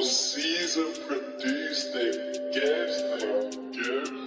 Caesar produced the gifts they give.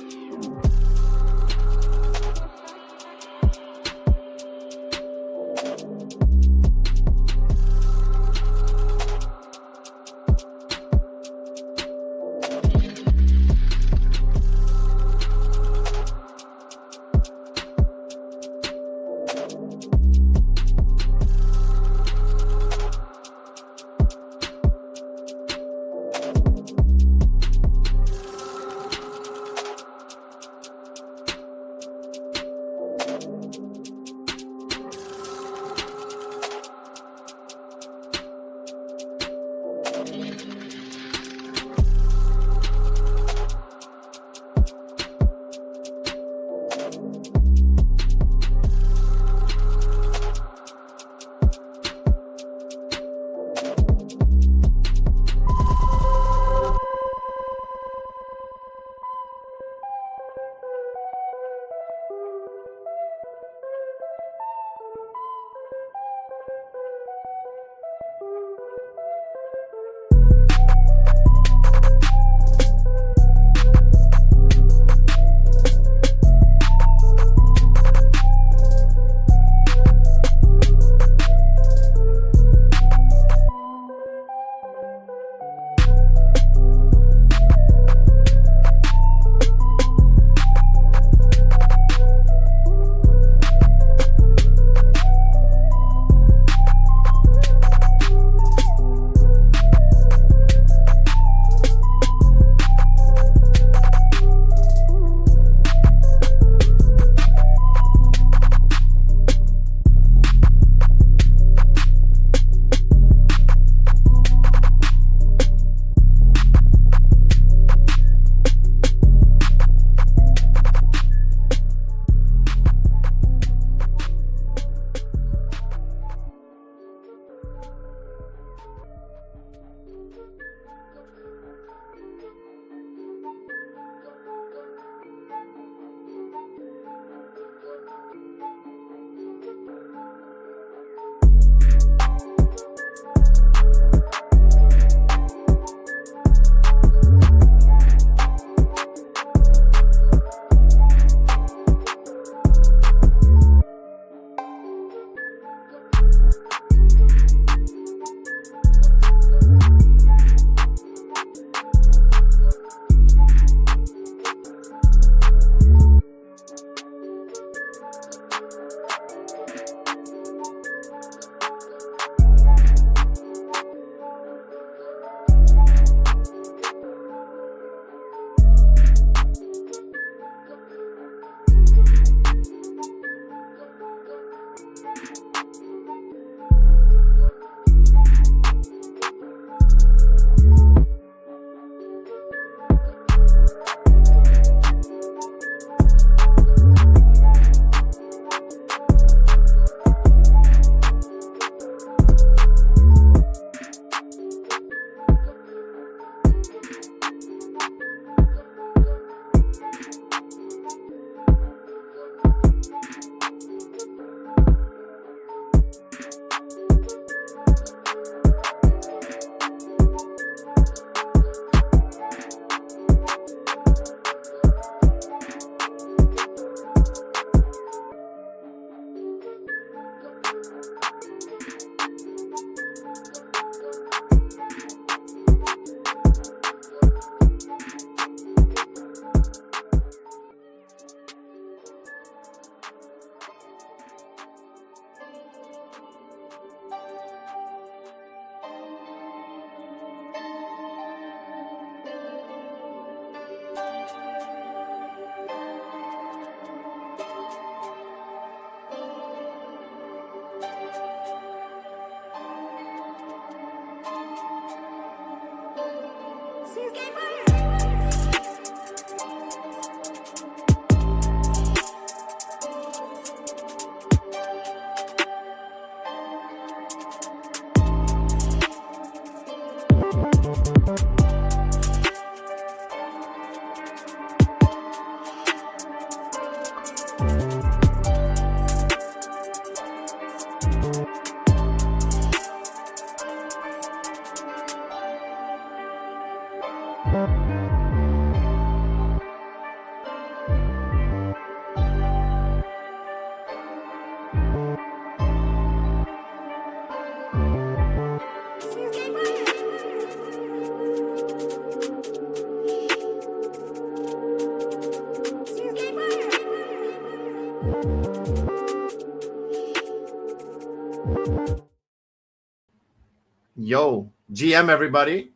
Yo, GM everybody.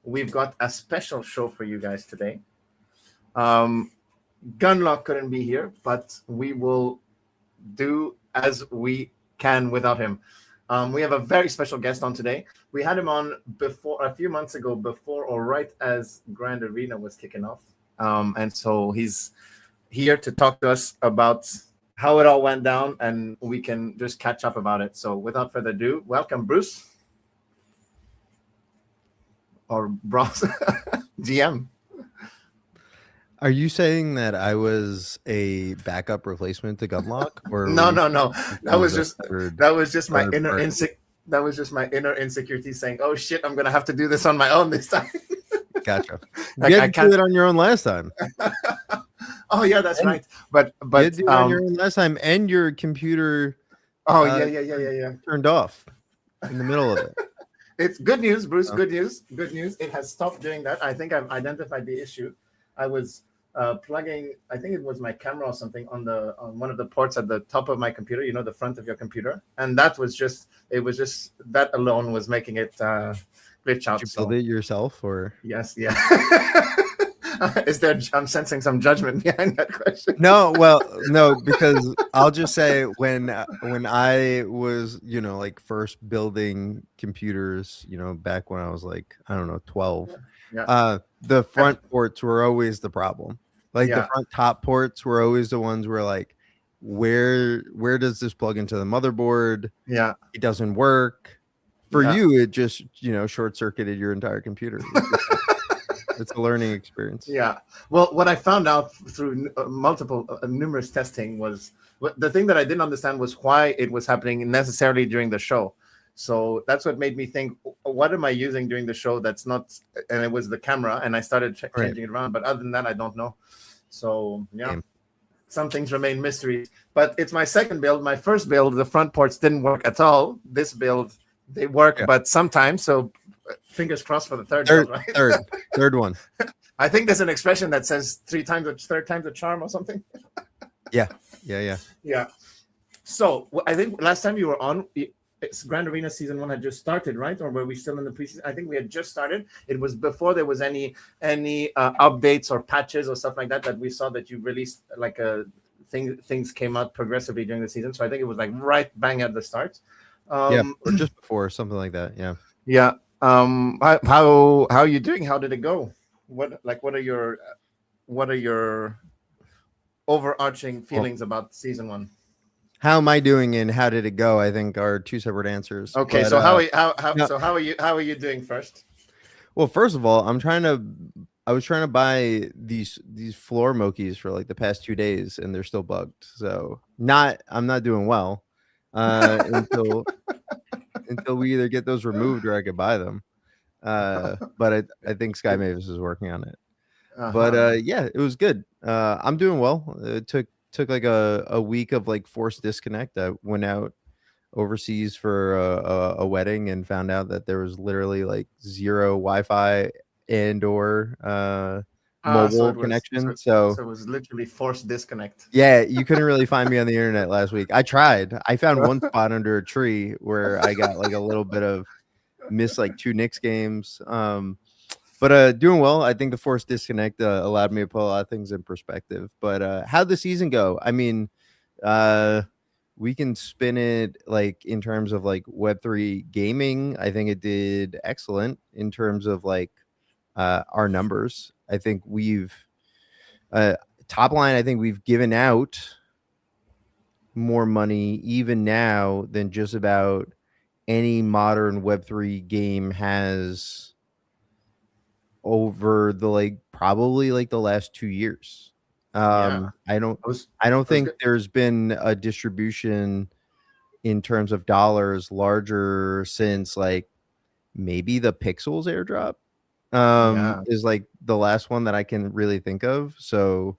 We've got a special show for you guys today. Gunlock couldn't be here, but we will do as we can without him. We have a very special guest on today. We had him on before, a few months ago, before or right as Grand Arena was kicking off. And so he's here to talk to us about how it all went down, and we can just catch up about it. So without further ado, welcome, Bruce. Or Bros GM. Are you saying that I was a backup replacement to Gunlock? Or No. That was just my third inner person? that was just my inner insecurity saying, "Oh shit, I'm gonna have to do this on my own this time." Gotcha. Like, You I had to can't- do it on your own last time. Oh yeah, that's right. But You had to do it on your own last time, and your computer oh uh, yeah. turned off in the middle of it. It's good news, Bruce. Oh. Good news. It has stopped doing that. I think I've identified the issue. I was plugging, I think it was my camera or something on one of the ports at the top of my computer, the front of your computer. And that was just that alone was making it glitch out. Did you build it yourself, or? Yes, yeah. I'm sensing some judgment behind that question. No, because I'll just say when I was, like first building computers, back when I was like, I don't know, 12, Yeah. the front ports were always the problem. Like Yeah. the front top ports were always the ones where like, where does this plug into the motherboard? Yeah. It doesn't work. For Yeah. you, it just, short circuited your entire computer. It's a learning experience. Yeah. Well, what I found out through numerous testing was the thing that I didn't understand was why it was happening necessarily during the show. So that's what made me think, what am I using during the show that's not, and it was the camera, and I started changing it around. But other than that, I don't know. So yeah, some things remain mysteries. But it's my second build. My first build, the front ports didn't work at all. This build, they work, but sometimes. So fingers crossed for the third build, right? Third one. I think there's an expression that says third time's a charm or something. Yeah. Yeah. So I think last time you were on, Grand Arena season 1 had just started, right? Or were we still in the preseason? I think we had just started. It was before there was any updates or patches or stuff like that we saw that you released, like things came out progressively during the season. So I think it was like right bang at the start. Or just before, something like that. Yeah. Yeah. How are you doing? How did it go? What are your overarching feelings about season 1? How am I doing and how did it go? I think are two separate answers. Okay, but, so how are you doing first? Well, first of all, I was trying to buy these floor Mokis for like the past 2 days, and they're still bugged. So I'm not doing well until we either get those removed or I could buy them. But I think Sky Mavis is working on it. But yeah, it was good. I'm doing well. It took like a week of like forced disconnect. I went out overseas for a wedding and found out that there was literally like zero Wi-Fi and or mobile connection. So it was literally forced disconnect. Yeah, you couldn't really find me on the internet last week. I tried. I found one spot under a tree where I got like a little bit of missed like 2 Knicks games. But doing well. I think the forced disconnect allowed me to put a lot of things in perspective. But how'd the season go? I mean, we can spin it like in terms of like Web3 gaming. I think it did excellent in terms of like our numbers. I think we've top line. I think we've given out more money even now than just about any modern Web3 game has over the like probably like the last 2 years. I don't think there's been a distribution in terms of dollars larger since like maybe the Pixels airdrop is like the last one that I can really think of. So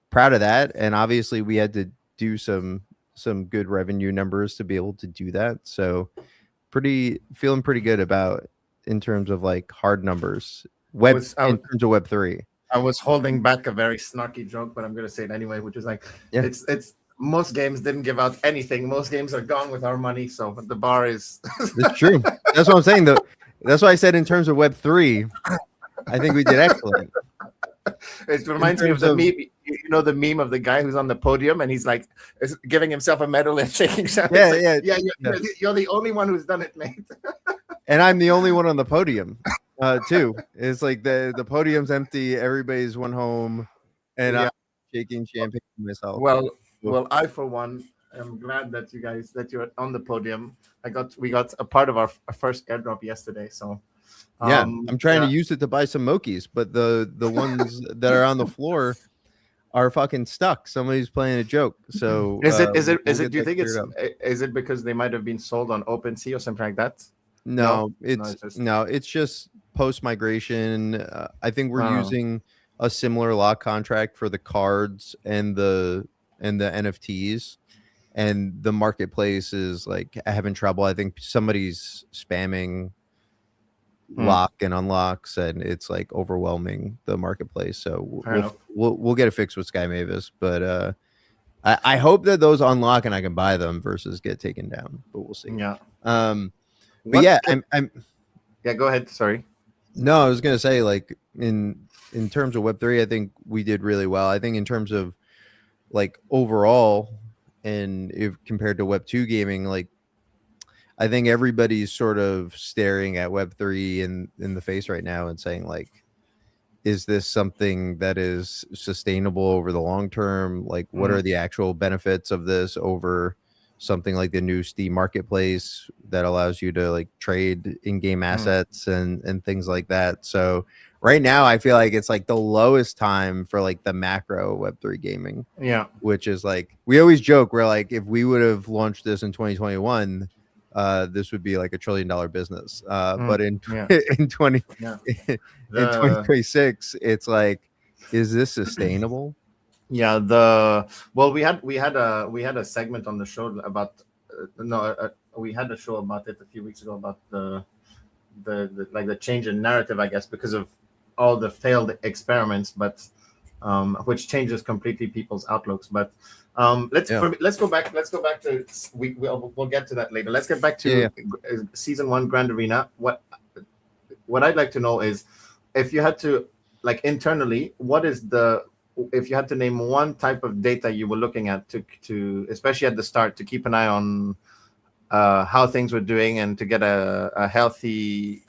proud of that. And obviously we had to do some good revenue numbers to be able to do that. So feeling pretty good about in terms of like hard numbers. In terms of Web3. I was holding back a very snarky joke, but I'm going to say it anyway, which is like, it's most games didn't give out anything. Most games are gone with our money, so the bar is. It's true. That's what I'm saying. Though, that's why I said in terms of Web3, I think we did excellent. It reminds me of terms the of- meme. You know the meme of the guy who's on the podium and he's like is giving himself a medal and shaking his hand. Yeah, It's like, yeah. You're the only one who's done it, mate. And I'm the only one on the podium, too. It's like the podium's empty. Everybody's went home, and Yeah. I'm shaking champagne to myself. Well, I for one am glad that you're on the podium. We got a part of our first airdrop yesterday, so Yeah, I'm trying yeah. to use it to buy some Mokies, but the ones that are on the floor are fucking stuck. Somebody's playing a joke. So Is it? we'll Do get you that think it's? cleared up. Is it because they might have been sold on OpenSea or something like that? No, No, it's just post migration. I think we're Oh. using a similar lock contract for the cards and the NFTs, and the marketplace is like having trouble. I think somebody's spamming lock and unlocks, and it's like overwhelming the marketplace. So Fair enough. we'll get it fixed with Sky Mavis, but I hope that those unlock and I can buy them versus get taken down. But we'll see. Yeah. But What yeah, can- I'm Yeah. Go ahead. Sorry. no, I was gonna say like in terms of Web3, I think we did really well. I think in terms of like overall, and if compared to Web2 gaming, like I think everybody's sort of staring at Web3 in the face right now and saying like, is this something that is sustainable over the long term? Like, what are the actual benefits of this over something like the new Steam marketplace that allows you to like trade in-game assets and things like that? So right now I feel like it's like the lowest time for like the macro Web3 gaming, Yeah. which is like, we always joke, we're like, if we would have launched this in 2021, this would be like $1 trillion business. But in yeah. in 20 Yeah. in 2026, it's like, is this sustainable? Yeah, we had a segment on the show about we had a show about it a few weeks ago about the like the change in narrative, I guess, because of all the failed experiments, but which changes completely people's outlooks. But let's go back to we'll get to that later. Let's get back to season 1 Grand Arena. What I'd like to know is if you had to like internally, if you had to name one type of data you were looking at to especially at the start to keep an eye on how things were doing and to get a healthy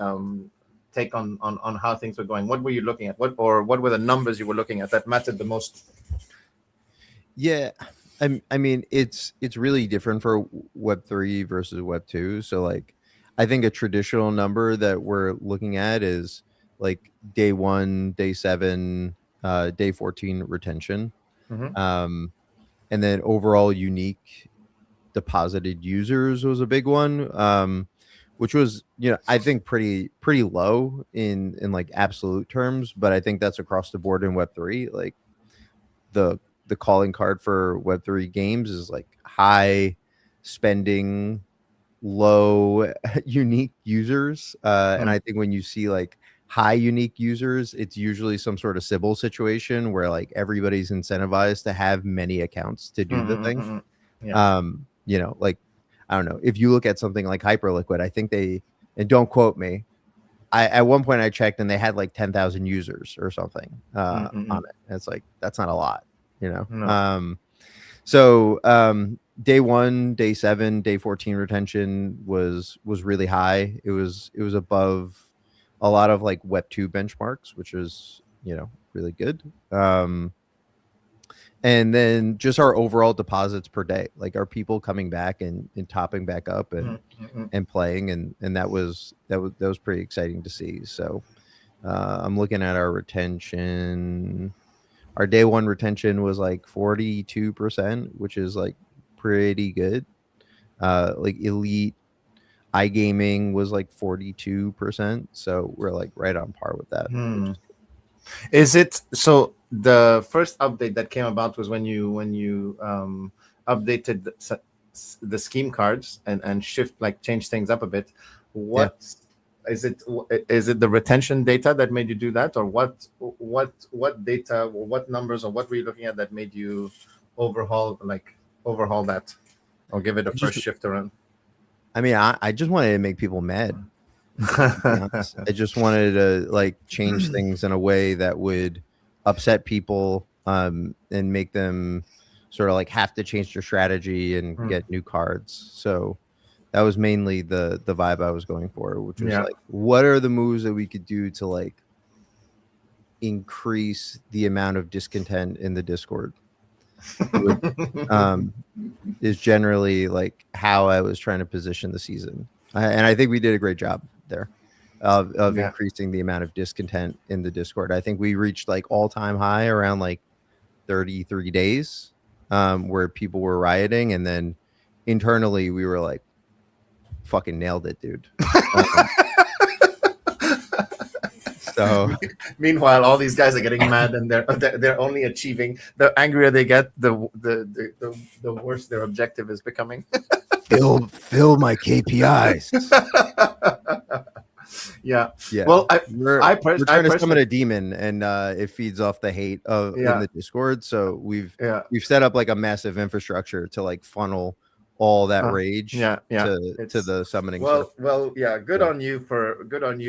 take on how things were going, what were you looking at? What were the numbers you were looking at that mattered the most? Yeah, I mean, it's really different for Web3 versus Web2. So like, I think a traditional number that we're looking at is like day 1, day 7, day 14 retention, and then overall unique deposited users was a big one, which was, I think pretty low in like absolute terms, but I think that's across the board in Web3. Like the calling card for Web3 games is like high spending, low unique users, and I think when you see like high unique users, it's usually some sort of Sybil situation where like everybody's incentivized to have many accounts to do the thing. Like, I don't know, if you look at something like Hyperliquid, I think and don't quote me, at one point I checked and they had like 10,000 users or something on it. And it's like, that's not a lot, No. So day 1, day 7, day 14 retention was really high. It was above a lot of like Web2 benchmarks, which is, really good. And then just our overall deposits per day, like are people coming back and topping back up and playing, and that was pretty exciting to see. So I'm looking at our retention. Our day 1 retention was like 42%, which is like pretty good. Like elite iGaming was like 42%, so we're like right on par with that. Is it so? The first update that came about was when you updated the scheme cards and change things up a bit. What is it? Is it the retention data that made you do that, or what data or what numbers or what were you looking at that made you overhaul like overhaul that or give it a first shift around? I mean, I just wanted to make people mad. To be honest. I just wanted to like change things in a way that would upset people and make them sort of like have to change their strategy and get new cards. So that was mainly the vibe I was going for, which was like, what are the moves that we could do to like increase the amount of discontent in the Discord? Is generally like how I was trying to position the season. And I think we did a great job there of increasing the amount of discontent in the Discord. I think we reached like all-time high around like 33 days where people were rioting, and then internally we were like, fucking nailed it, dude. So meanwhile, all these guys are getting mad, and they're only achieving. The angrier they get, the worse their objective is becoming. Fill my KPIs. Yeah. Well, we're trying I to summon a demon, and it feeds off the hate of in the Discord. So we've set up like a massive infrastructure to like funnel all that rage to the summoning. Good on you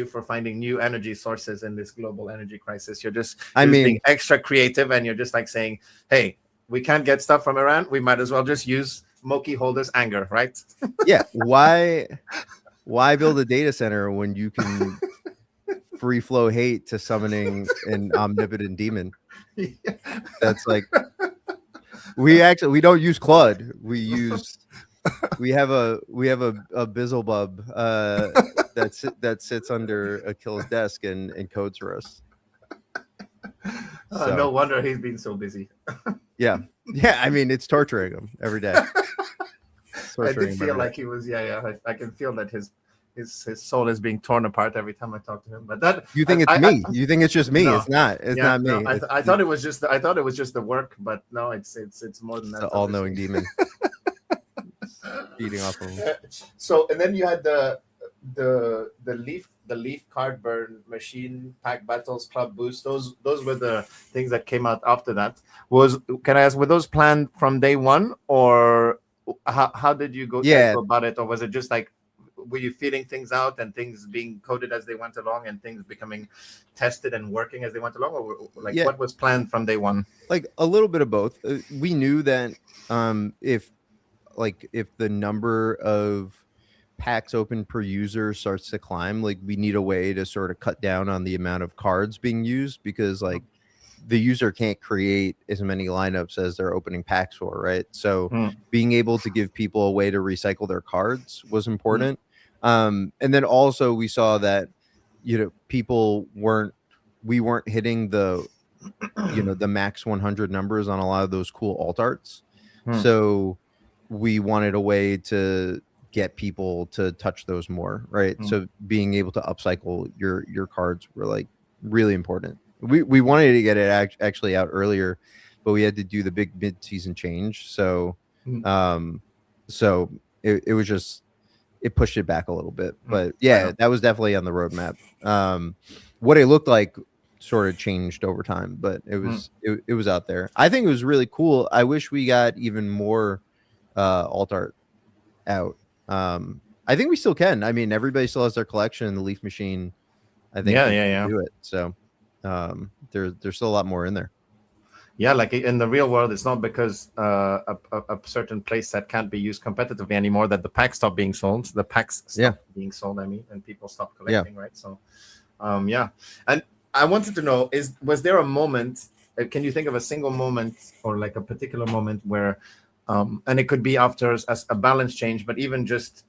for finding new energy sources in this global energy crisis. You're being extra creative, and you're just like saying, hey, we can't get stuff from Iran, we might as well just use Moki Holder's anger, right? Yeah. Why build a data center when you can free flow hate to summoning an omnipotent demon? That's like, we don't use Claude. We have a Bizzlebub that sits under Akil's desk and codes for us. No wonder he's been so busy. Yeah. I mean, it's torturing him every day. I did feel like he was. I can feel that his soul is being torn apart every time I talk to him. But that you think it's me? You think it's just me? No, it's not. It's not me. No, I thought it was just. I thought it was just the work, but no, it's more than that. The all-knowing demon feeding off of him. So, and then you had the leaf card burn machine pack battles club boost. Those were the things that came out after that. Can I ask, were those planned from day one, or how did you go about it, or was it just like, were you feeling things out and things being coded as they went along and things becoming tested and working as they went along, or like what was planned from day one? Like a little bit of both. We knew that if the number of packs open per user starts to climb, like we need a way to sort of cut down on the amount of cards being used, because like the user can't create as many lineups as they're opening packs for, right? So being able to give people a way to recycle their cards was important. And then also we saw that, we weren't hitting the, the max 100 numbers on a lot of those cool alt arts. So we wanted a way to get people to touch those more, right? So being able to upcycle your cards were like really important. We wanted to get it actually out earlier, but we had to do the big mid-season change. So it was just, it pushed it back a little bit. But that was definitely on the roadmap. What it looked like sort of changed over time, but it was out there. I think it was really cool. I wish we got even more alt art out. I think we still can. I mean, everybody still has their collection in the Leaf Machine. I think do it. So there's still a lot more in there. Yeah, like in the real world, it's not because a certain place that can't be used competitively anymore that the packs stop being sold. The packs stop being sold, and people stop collecting, right? So, And I wanted to know, was there a moment, can you think of a single moment or like a particular moment where, and it could be after a balance change, but even just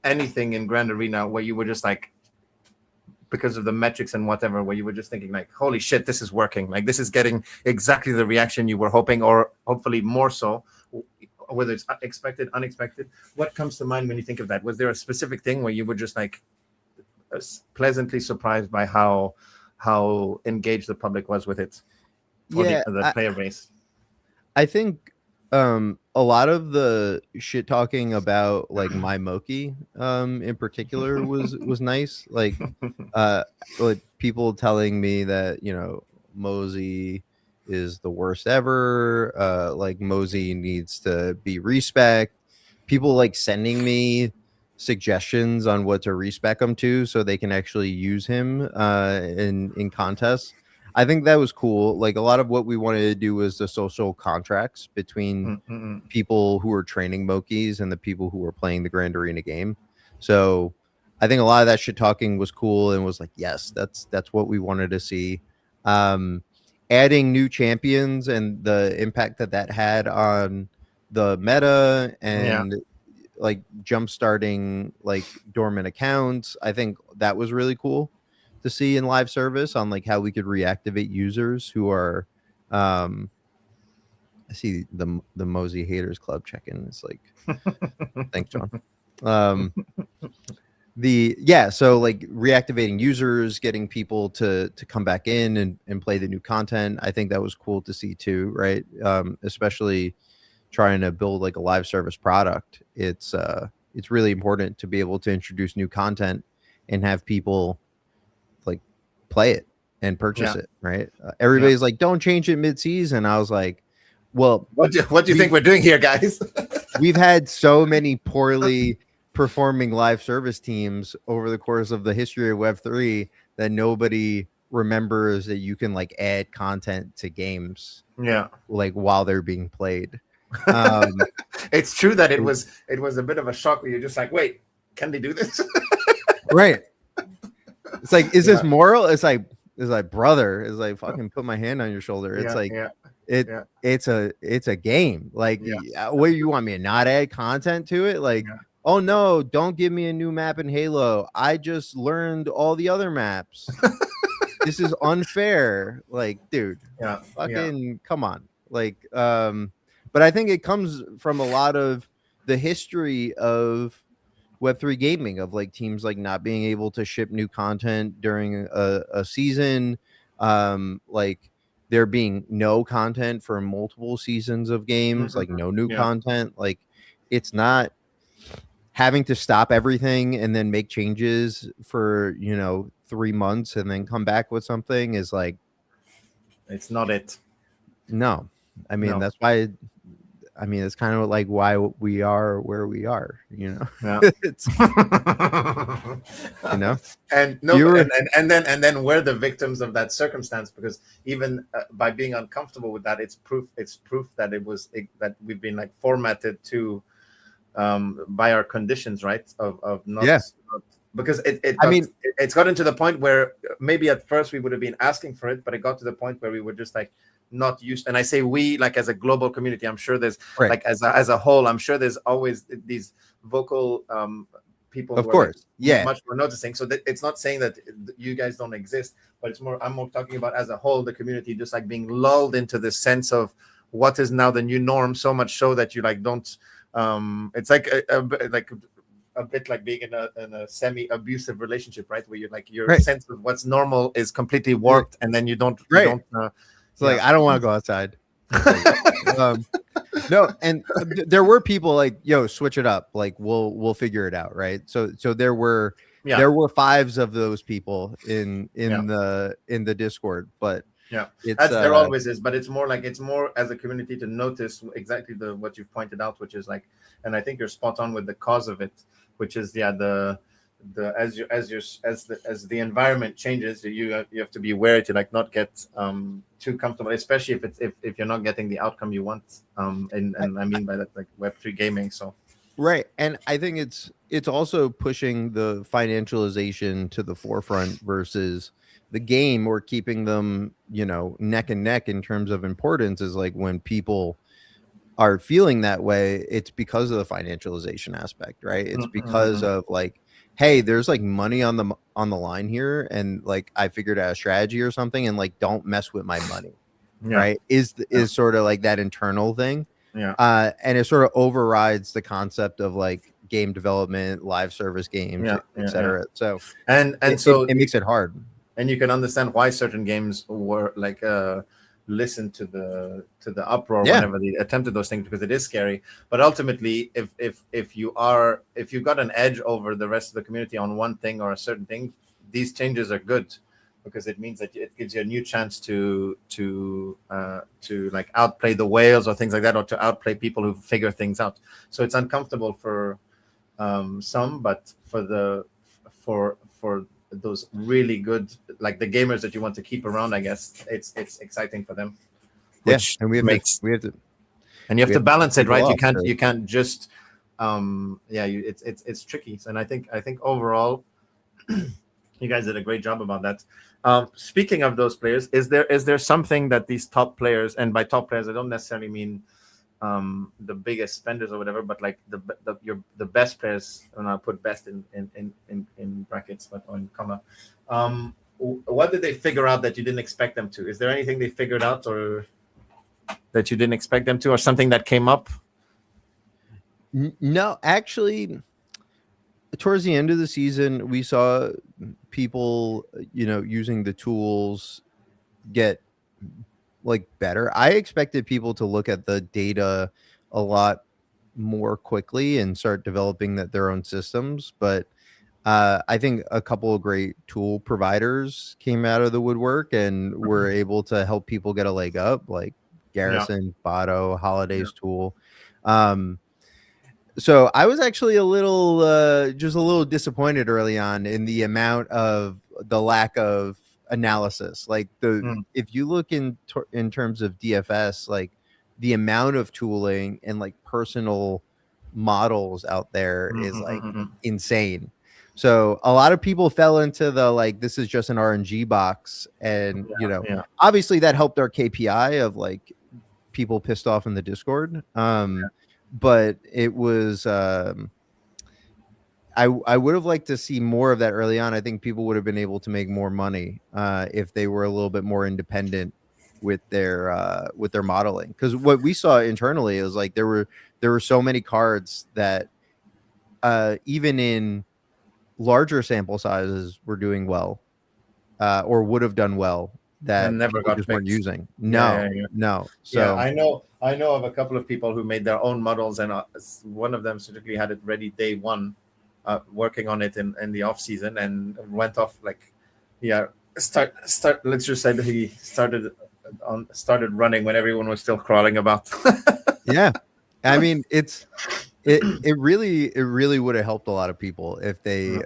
anything in Grand Arena where you were just like, because of the metrics and whatever, where you were just thinking like, holy shit, this is working. Like this is getting exactly the reaction you were hoping, or hopefully more so, whether it's expected, unexpected. What comes to mind when you think of that? Was there a specific thing where you were just like pleasantly surprised by how engaged the public was with it? Or the player base? I think a lot of the shit talking about like my Moki in particular was nice. Like people telling me that Mosey is the worst ever. Like Mosey needs to be respec. People like sending me suggestions on what to respec him to so they can actually use him in contests. I think that was cool. Like a lot of what we wanted to do was the social contracts between people who are training Mokies and the people who are playing the Grand Arena game. So I think a lot of that shit talking was cool and was like, yes, that's what we wanted to see. Adding new champions and the impact that had on the meta and like jump starting like dormant accounts. I think that was really cool to see in live service on like how we could reactivate users who are I see the Mosey Haters Club check-in. It's like thanks, John. So like reactivating users, getting people to come back in and play the new content. I think that was cool to see too, right? Especially trying to build like a live service product. It's really important to be able to introduce new content and have people like play it and purchase it, right? Everybody's like, don't change it mid-season. I was like, well, what do you think we're doing here, guys? We've had so many poorly performing live service teams over the course of the history of Web3 that nobody remembers that you can like add content to games like while they're being played. It's true that it was a bit of a shock where you're just like, wait, can they do this? Right. It's like, is this moral? It's like brother, is like fucking put my hand on your shoulder. It's like it's a game. Like what you want me to not add content to it? Like oh no, don't give me a new map in Halo. I just learned all the other maps. This is unfair. Like, dude, fucking come on. Like, but I think it comes from a lot of the history of Web3 gaming, of like teams like not being able to ship new content during a season, like there being no content for multiple seasons of games, like no new content. Like it's not having to stop everything and then make changes for 3 months and then come back with something is like, it's not it. No, I mean that's why. I mean, it's kind of like why we are where we are, it's, and then we're the victims of that circumstance, because even by being uncomfortable with that, it's proof that that we've been like formatted to by our conditions, right? Of not, because it's gotten to the point where maybe at first we would have been asking for it, but it got to the point where we were just like not used. And I say we, like as a global community, I'm sure there's like as a whole, I'm sure there's always these vocal people, of course, much more noticing. So that it's not saying that you guys don't exist, but it's more, I'm more talking about as a whole, the community just like being lulled into this sense of what is now the new norm, so much so that you like don't it's like a bit like being in a semi-abusive relationship, right? Where you're like your sense of what's normal is completely warped, and then you don't. It's like I don't want to go outside. No, and there were people like, yo, switch it up. Like we'll figure it out, right? So there were fives of those people in the Discord, but there always is, but it's more as a community to notice exactly what you've pointed out, which is like, and I think you're spot on with the cause of it, which is as the environment changes, you have to be wary to like not get too comfortable, especially if you're not getting the outcome you want. And I mean by that like Web3 gaming. So right, and I think it's also pushing the financialization to the forefront versus the game, or keeping them neck and neck in terms of importance. Is like when people are feeling that way, it's because of the financialization aspect, right? It's because of like, hey, there's like money on the line here, and like I figured out a strategy or something, and like don't mess with my money, right? Is sort of like that internal thing, and it sort of overrides the concept of like game development, live service games, etc. So and so it makes it hard, and you can understand why certain games were like listen to the uproar whenever they attempted those things, because it is scary. But ultimately, if you've got an edge over the rest of the community on one thing or a certain thing, these changes are good. because it means that it gives you a new chance to like outplay the whales or things like that, or to outplay people who figure things out. So it's uncomfortable for some, but for those really good, like the gamers that you want to keep around, I guess it's exciting for them. Which and we have to and you have to balance it, right? You can't just it's tricky. And I think overall you guys did a great job about that. Speaking of those players, is there something that these top players, and by top players I don't necessarily mean the biggest spenders or whatever, but like the best players, and I'll put best in brackets but on comma, what did they figure out that you didn't expect them to? Is there anything they figured out or that you didn't expect them to, or something that came up? No, actually, towards the end of the season, we saw people, using the tools get like better. I expected people to look at the data a lot more quickly and start developing their own systems, but I think a couple of great tool providers came out of the woodwork and were able to help people get a leg up, like Garrison, Botto, Holiday's tool. So I was actually just a little disappointed early on in the amount of the lack of analysis. Like if you look in terms of DFS, like the amount of tooling and like personal models out there is like insane. So a lot of people fell into the like, this is just an RNG box, and obviously that helped our KPI of like people pissed off in the Discord. But it was I would have liked to see more of that early on. I think people would have been able to make more money if they were a little bit more independent with their modeling. Because what we saw internally is like there were so many cards that even in larger sample sizes were doing well or would have done well that never just weren't using. No. So I know of a couple of people who made their own models, and one of them specifically had it ready day one, working on it in the off season, and went off like, start. Let's just say that he started running when everyone was still crawling about. Yeah, I mean it really would have helped a lot of people if they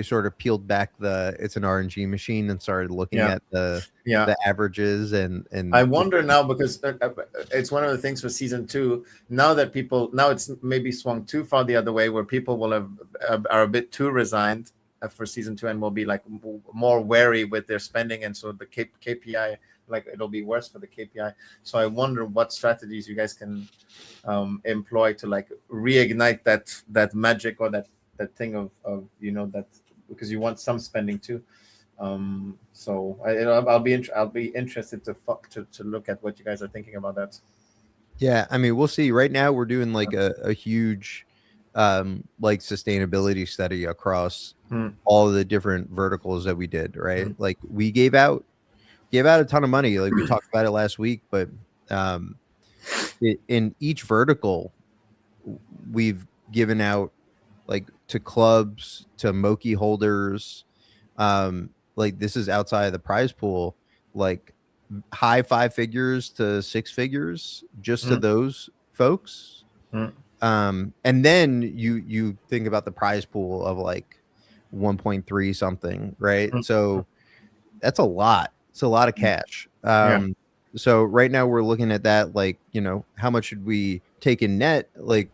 sort of peeled back it's an RNG machine and started looking at the averages and I wonder now, because it's one of the things for season 2 now it's maybe swung too far the other way, where people will are a bit too resigned for season 2 and will be like more wary with their spending, and so the KPI, like it'll be worse for the KPI. So I wonder what strategies you guys can employ to like reignite that magic, or that thing of that, because you want some spending too. So I'll be interested to look at what you guys are thinking about that. Yeah, I mean, we'll see. Right now we're doing like a huge like sustainability study across all of the different verticals that we did, right? Like we gave out a ton of money, like we talked about it last week, but in each vertical we've given out, like to clubs, to Moki holders, like this is outside of the prize pool, like high 5 figures to 6 figures just to those folks. And then you think about the prize pool of like 1.3 something, right? So that's a lot. It's a lot of cash. So right now we're looking at that, like, how much should we take in net? Like,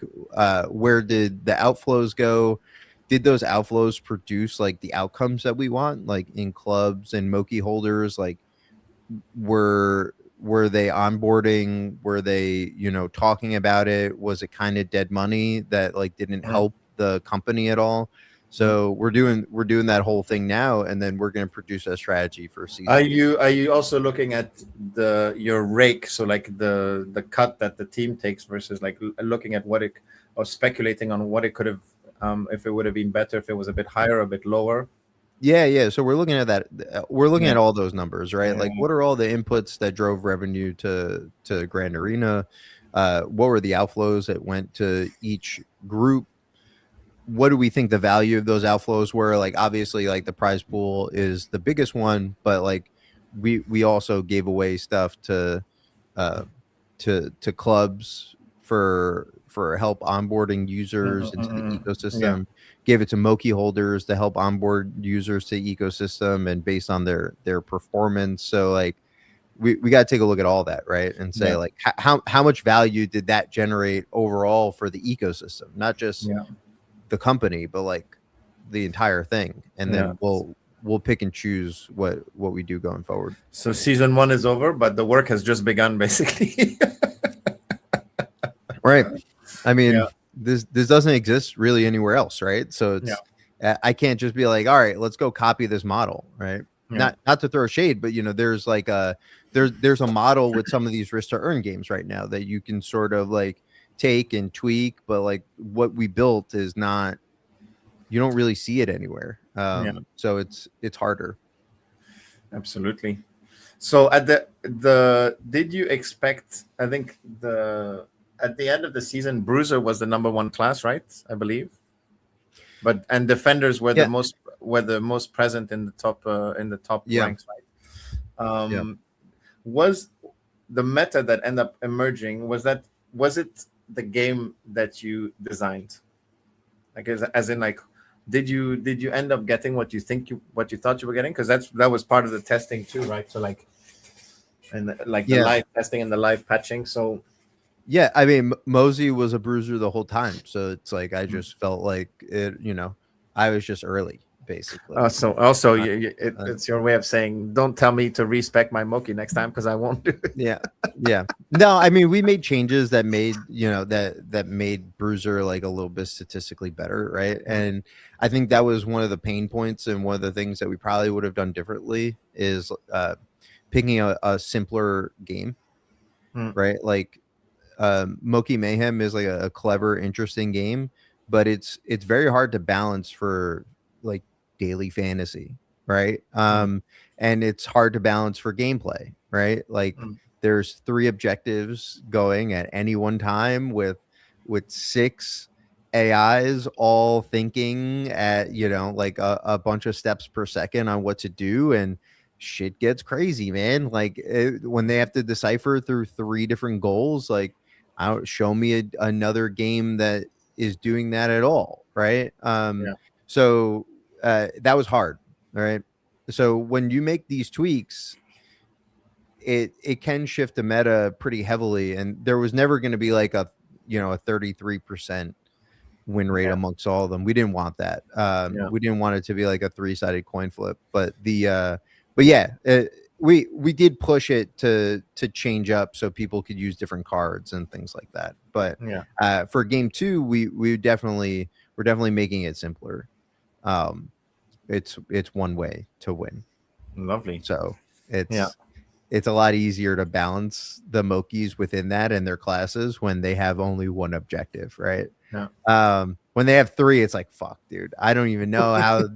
where did the outflows go? Did those outflows produce like the outcomes that we want? Like in clubs and Moki holders, like were they onboarding? Were they, talking about it? Was it kind of dead money that like didn't help the company at all? So we're doing that whole thing now, and then we're going to produce a strategy for season. Are you also looking at your rake, so like the cut that the team takes, versus like looking at or speculating on what it could have, if it would have been better if it was a bit higher or a bit lower? Yeah. So we're looking at that. We're looking at all those numbers, right? Like what are all the inputs that drove revenue to Grand Arena? What were the outflows that went to each group? what do we think the value of those outflows were? Like, obviously, like the prize pool is the biggest one, but like we also gave away stuff to clubs for help onboarding users into the ecosystem. Gave it to Moki holders to help onboard users to ecosystem and based on their performance. So like we got to take a look at all that, right? And say like how much value did that generate overall for the ecosystem, not just the company, but like the entire thing. And then we'll pick and choose what we do going forward. So season 1 is over, but the work has just begun, basically. Right. I mean, this doesn't exist really anywhere else, right? So it's I can't just be like, all right, let's go copy this model, right? Not to throw shade, but you know, there's like there's a model with some of these risk to earn games right now that you can sort of like take and tweak, but like what we built is not, you don't really see it anywhere. So it's harder. Absolutely. So at the did you expect, I think at the end of the season, Bruiser was the number 1 class, right? I believe. And defenders were the most present in the top ranks, right? Was the meta that ended up emerging, was it the game that you designed? Like as in like, did you end up getting what you thought you were getting? Because that was part of the testing too, right? So like, and like the live testing and the live patching. So yeah, I mean, Mosey was a bruiser the whole time, so it's like I just felt like it. You know, I was just early, basically. So also, it's your way of saying, don't tell me to respec my Moki next time because I won't do it. Yeah. No, I mean, we made changes that made that made Bruiser like a little bit statistically better, right? And I think that was one of the pain points, and one of the things that we probably would have done differently is picking a simpler game, right? Like. Moki Mayhem is like a clever, interesting game, but it's very hard to balance for like daily fantasy, right? And it's hard to balance for gameplay, right? Like there's 3 objectives going at any one time with 6 AIs all thinking at like a bunch of steps per second on what to do, and shit gets crazy, man. Like when they have to decipher through 3 different goals, like show me another game that is doing that at all, right? So that was hard, right? So when you make these tweaks, it can shift the meta pretty heavily, and there was never going to be like a 33% win rate amongst all of them. We didn't want that. We didn't want it to be like a 3-sided coin flip, but we did push it to change up so people could use different cards and things like that. But for game 2, we're definitely making it simpler. It's one way to win. Lovely. So it's a lot easier to balance the Mokis within that and their classes when they have only one objective, right? When they have 3, it's like, fuck, dude, I don't even know how.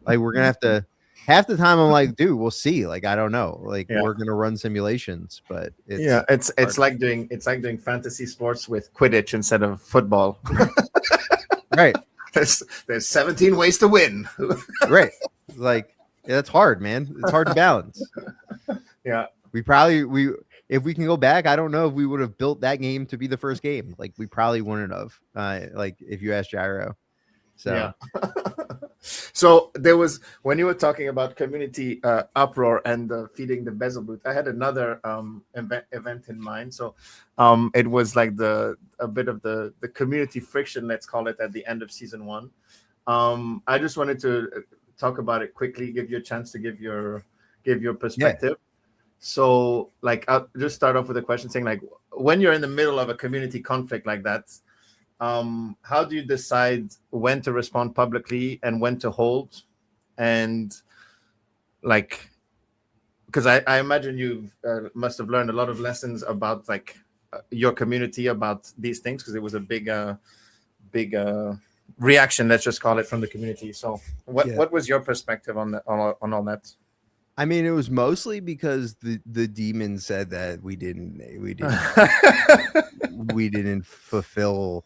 Like we're gonna have to. Half the time I'm like, dude, we'll see. Like, I don't know. Like, we're gonna run simulations, but it's like doing fantasy sports with Quidditch instead of football. Right. There's 17 ways to win. Right. Like, that's hard, man. It's hard to balance. Yeah. If we can go back, I don't know if we would have built that game to be the first game. Like, we probably wouldn't have. Like, if you asked Gyro. So. So there was, when you were talking about community uproar and feeding the bezel boot, I had another event in mind. So it was like a bit of the community friction, let's call it, at the end of season 1. I just wanted to talk about it quickly, give you a chance to give your perspective. So like, I'll just start off with a question saying, like, when you're in the middle of a community conflict like that, how do you decide when to respond publicly and when to hold? And like, because I imagine you must have learned a lot of lessons about like your community about these things, because it was a big reaction, let's just call it, from the community. So what was your perspective on all that? I mean, it was mostly because the demon said that we didn't we didn't fulfill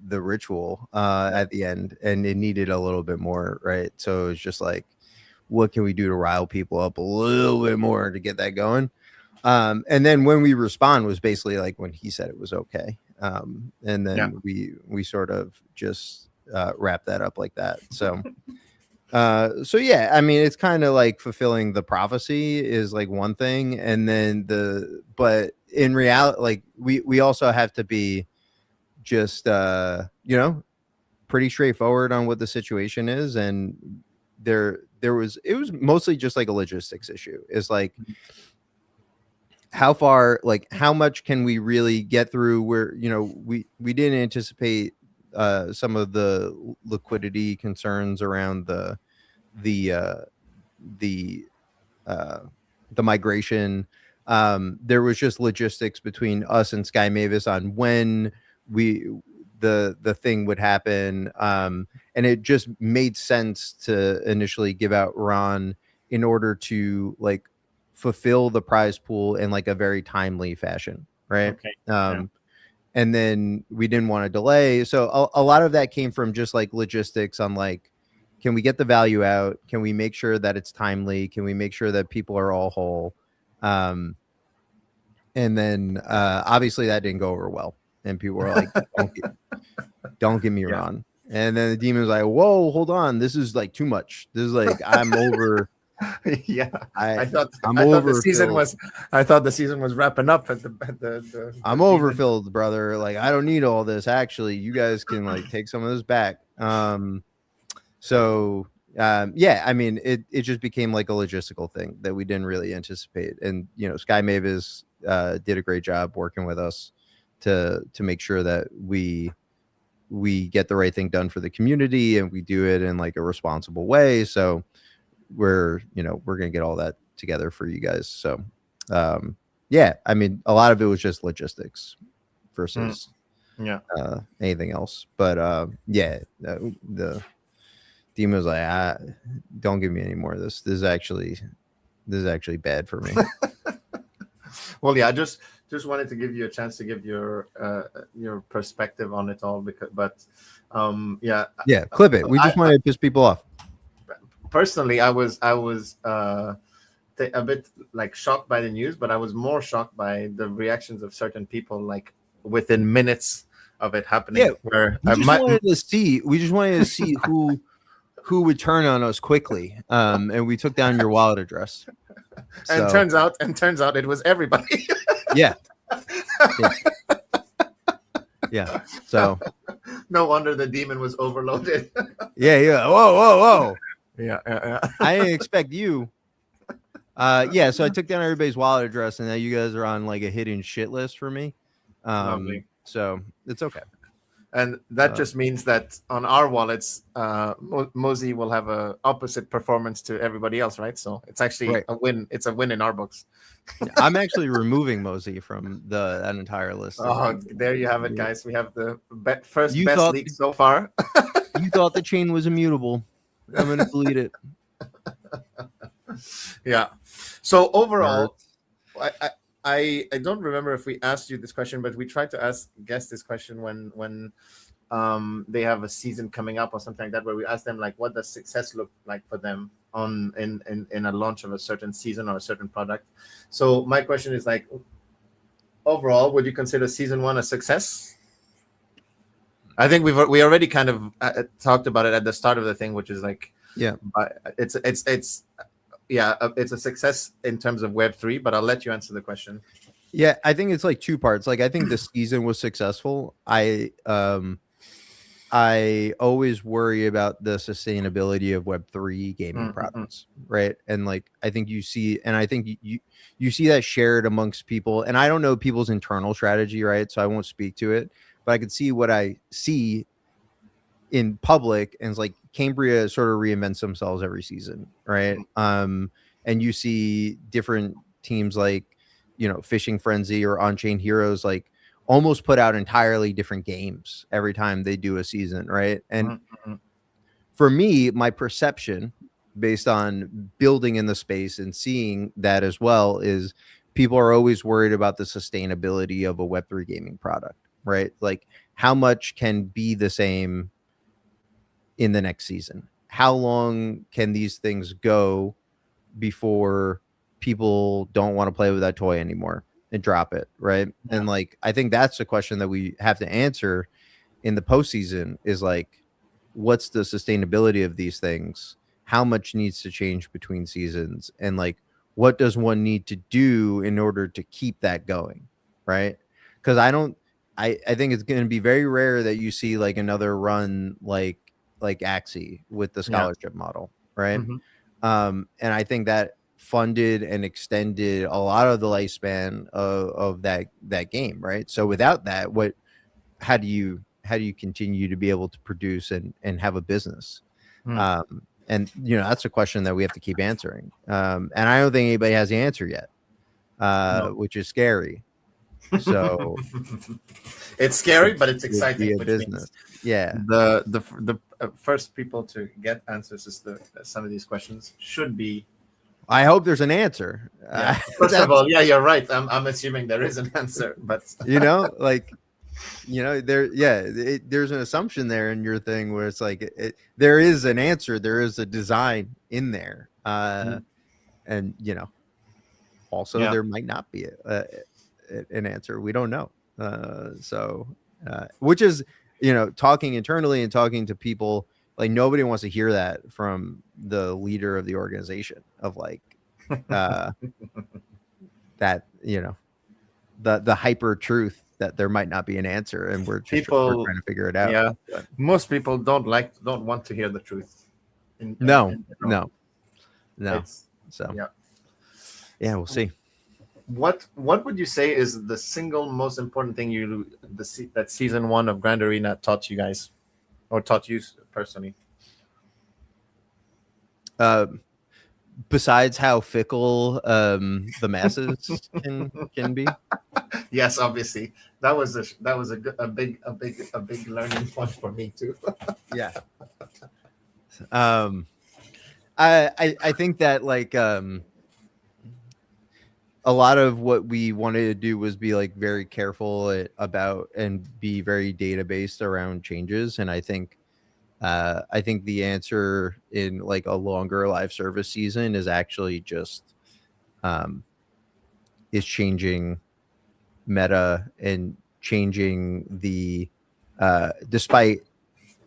the ritual at the end, and it needed a little bit more, right? So it was just like, what can we do to rile people up a little bit more to get that going? And then when we respond was basically like when he said it was okay. And then we sort of just wrap that up like that. So so yeah, I mean, it's kind of like fulfilling the prophecy is like one thing, and then but in reality, like we also have to be just pretty straightforward on what the situation is, and it was mostly just like a logistics issue. Is like how much can we really get through where we didn't anticipate some of the liquidity concerns around the migration. There was just logistics between us and Sky Mavis on when the thing would happen, and it just made sense to initially give out Ron in order to like fulfill the prize pool in like a very timely fashion, right? Okay. And then we didn't want to delay. So a lot of that came from just like logistics on like, can we get the value out? Can we make sure that it's timely? Can we make sure that people are all whole? And then obviously that didn't go over well. And people were like, don't get me wrong. And then the demon was like, whoa, hold on. This is like too much. This is like, I'm over. Yeah, I thought the season was wrapping up at the I'm overfilled, brother. Like, I don't need all this. Actually, you guys can like take some of this back. Yeah, I mean, it just became like a logistical thing that we didn't really anticipate. And Sky Mavis did a great job working with us to make sure that we get the right thing done for the community, and we do it in like a responsible way. So we're gonna get all that together for you guys. So yeah, I mean, a lot of it was just logistics versus anything else. But the demon was like, don't give me any more of this. This is actually bad for me. Well, yeah, I just wanted to give you a chance to give your perspective on it all, but clip it. We just wanted to piss people off. Personally, I was a bit like shocked by the news, but I was more shocked by the reactions of certain people, like within minutes of it happening. Yeah, where we just wanted to see who would turn on us quickly, and we took down your wallet address. And turns out it was everybody. Yeah. So no wonder the demon was overloaded. Yeah. Whoa. Yeah. I didn't expect you. So I took down everybody's wallet address, and now you guys are on like a hidden shit list for me. Lovely. So it's okay. And that just means that on our wallets, Mosey will have a opposite performance to everybody else, right? So it's actually a win. It's a win in our books. I'm actually removing Mosey from that entire list. Oh, there you have it, guys. We have the best league so far. You thought the chain was immutable. I'm going to delete it. Yeah. So overall, I don't remember if we asked you this question, but we tried to ask guests this question when they have a season coming up or something like that, where we ask them like, what does success look like for them in a launch of a certain season or a certain product. So my question is like, overall, would you consider season 1 a success? I think we already kind of talked about it at the start of the thing, which is like, it's a success in terms of Web3, but I'll let you answer the question. Yeah, I think it's like two parts. Like, I think the season was successful. I always worry about the sustainability of Web3 gaming products, right? And like, I think you see that shared amongst people. And I don't know people's internal strategy, right? So I won't speak to it, but I can see what I see in public, and it's like Cambria sort of reinvents themselves every season, right? And you see different teams like, Fishing Frenzy or On-Chain Heroes, like almost put out entirely different games every time they do a season, right? And for me, my perception based on building in the space and seeing that as well is people are always worried about the sustainability of a Web3 gaming product, right? Like, how much can be the same in the next season? How long can these things go before people don't want to play with that toy anymore and drop it, right? Yeah. And like, I think that's the question that we have to answer in the postseason is like, what's the sustainability of these things? How much needs to change between seasons? And like, what does one need to do in order to keep that going, right? Because I think it's going to be very rare that you see like another run like Axie with the scholarship model, right? Mhm. And I think that funded and extended a lot of the lifespan of that game, right? So without that, how do you continue to be able to produce and have a business? And that's a question that we have to keep answering. And I don't think anybody has the answer yet, No. which is scary. So it's scary, but it's be exciting. a Which business. Yeah. means the first people to get answers to some of these questions should be. I hope there's an answer. Yeah. First of all, yeah, you're right. I'm assuming there is an answer, but like. There's an assumption there in your thing where it's like there is an answer, there is a design in there, and also there might not be an answer. We don't know. Which is talking internally and talking to people, like nobody wants to hear that from the leader of the organization of like that the hyper truth that there might not be an answer, and we're trying to figure it out. Yeah, most people don't want to hear the truth. No. So yeah, we'll see. What would you say is the single most important thing that season 1 of Grand Arena taught you guys, or taught you personally? Besides how fickle the masses can be. Yes, obviously that was a big learning point for me too. Yeah. I think that like a lot of what we wanted to do was be like very careful about and be very data based around changes, and I think the answer in like a longer live service season is actually just is changing meta and changing the despite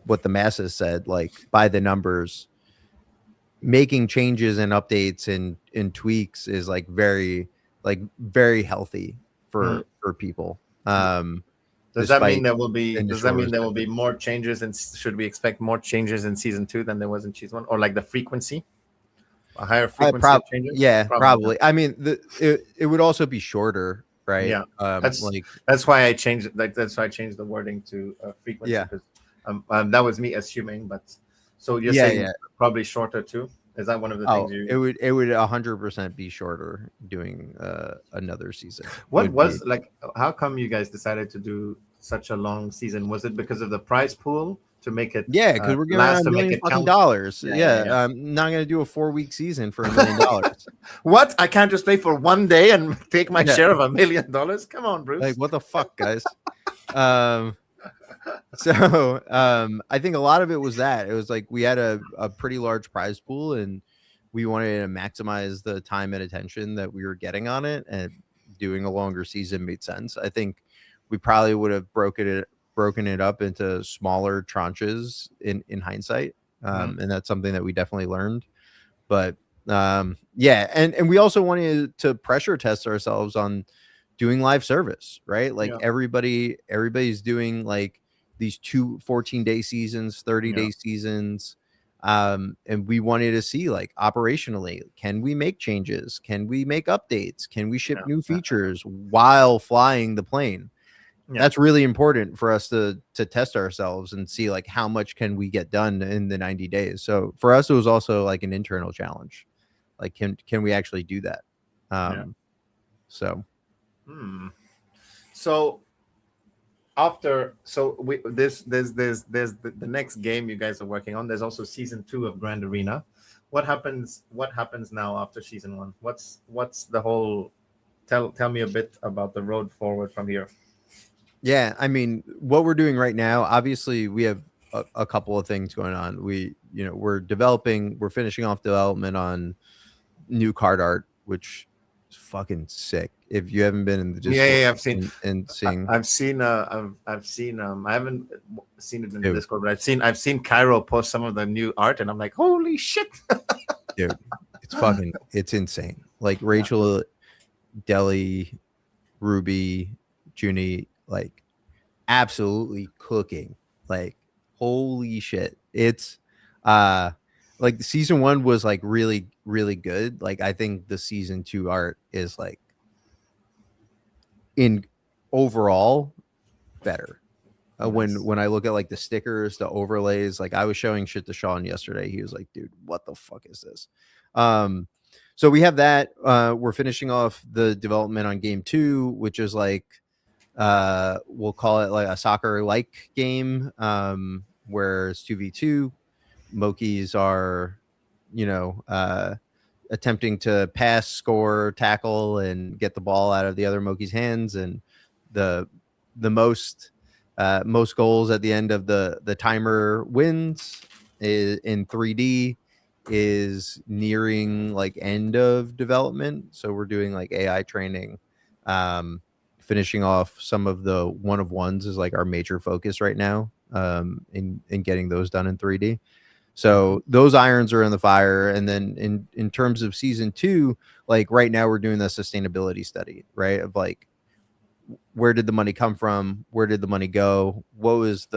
what the masses said, like by the numbers, making changes and updates and tweaks is like very healthy for people. Does that mean there will be more changes, and should we expect more changes in season 2 than there was in season 1, or like the frequency, a higher frequency of changes? Yeah, probably. I mean, it would also be shorter, right? Yeah, that's why I changed it. Like that's why I changed the wording to frequency. Yeah, because that was me assuming. But so you're saying probably shorter too? Is that one of the things you? It would 100% be shorter doing another season. How come you guys decided to do such a long season? Was it because of the prize pool to make it? Yeah, because we're giving out $1 million fucking dollars. Yeah. I'm not gonna do a 4-week season for $1 million. What? I can't just play for one day and take my share of $1 million? Come on, Bruce. Like what the fuck, guys? So I think a lot of it was that it was like we had a pretty large prize pool, and we wanted to maximize the time and attention that we were getting on it, and doing a longer season made sense. I think we probably would have broken it up into smaller tranches in hindsight, and that's something that we definitely learned. But and we also wanted to pressure test ourselves on doing live service, right? Like everybody's doing like these 14-day seasons, 30-day seasons, and we wanted to see like operationally, can we make changes, can we make updates, can we ship new features while flying the plane? That's really important for us to test ourselves and see like how much can we get done in the 90 days. So for us, it was also like an internal challenge, like can we actually do that? So there's the next game you guys are working on. There's also season 2 of Grand Arena. What happens now after season 1? What's the whole? Tell me a bit about the road forward from here. Yeah, I mean, what we're doing right now, obviously, we have a couple of things going on. We're finishing off development on new card art, which is fucking sick. If you haven't been in the Discord Yeah, I've seen. and seeing, I've seen. I've seen. I haven't seen it in the Dude. Discord, but I've seen Cairo post some of the new art, and I'm like, holy shit! dude, it's insane. Like Rachel, Deli, Ruby, Junie, like absolutely cooking. Like holy shit. It's like season 1 was like really, really good. Like I think the season 2 art is like in overall better. When I look at like the stickers, the overlays, like I was showing shit to Sean yesterday. He was like, dude, what the fuck is this? So we have that. We're finishing off the development on game 2, which is like we'll call it like a soccer like game, where it's 2v2. Mokies are, attempting to pass, score, tackle, and get the ball out of the other Moki's hands, and the most goals at the end of the timer wins. In 3D is nearing like end of development, so we're doing like AI training. Finishing off some of the 1-of-1s is like our major focus right now, in getting those done in 3D. So those irons are in the fire. And then in terms of season 2, like right now we're doing the sustainability study, right? Of like, where did the money come from? Where did the money go? What was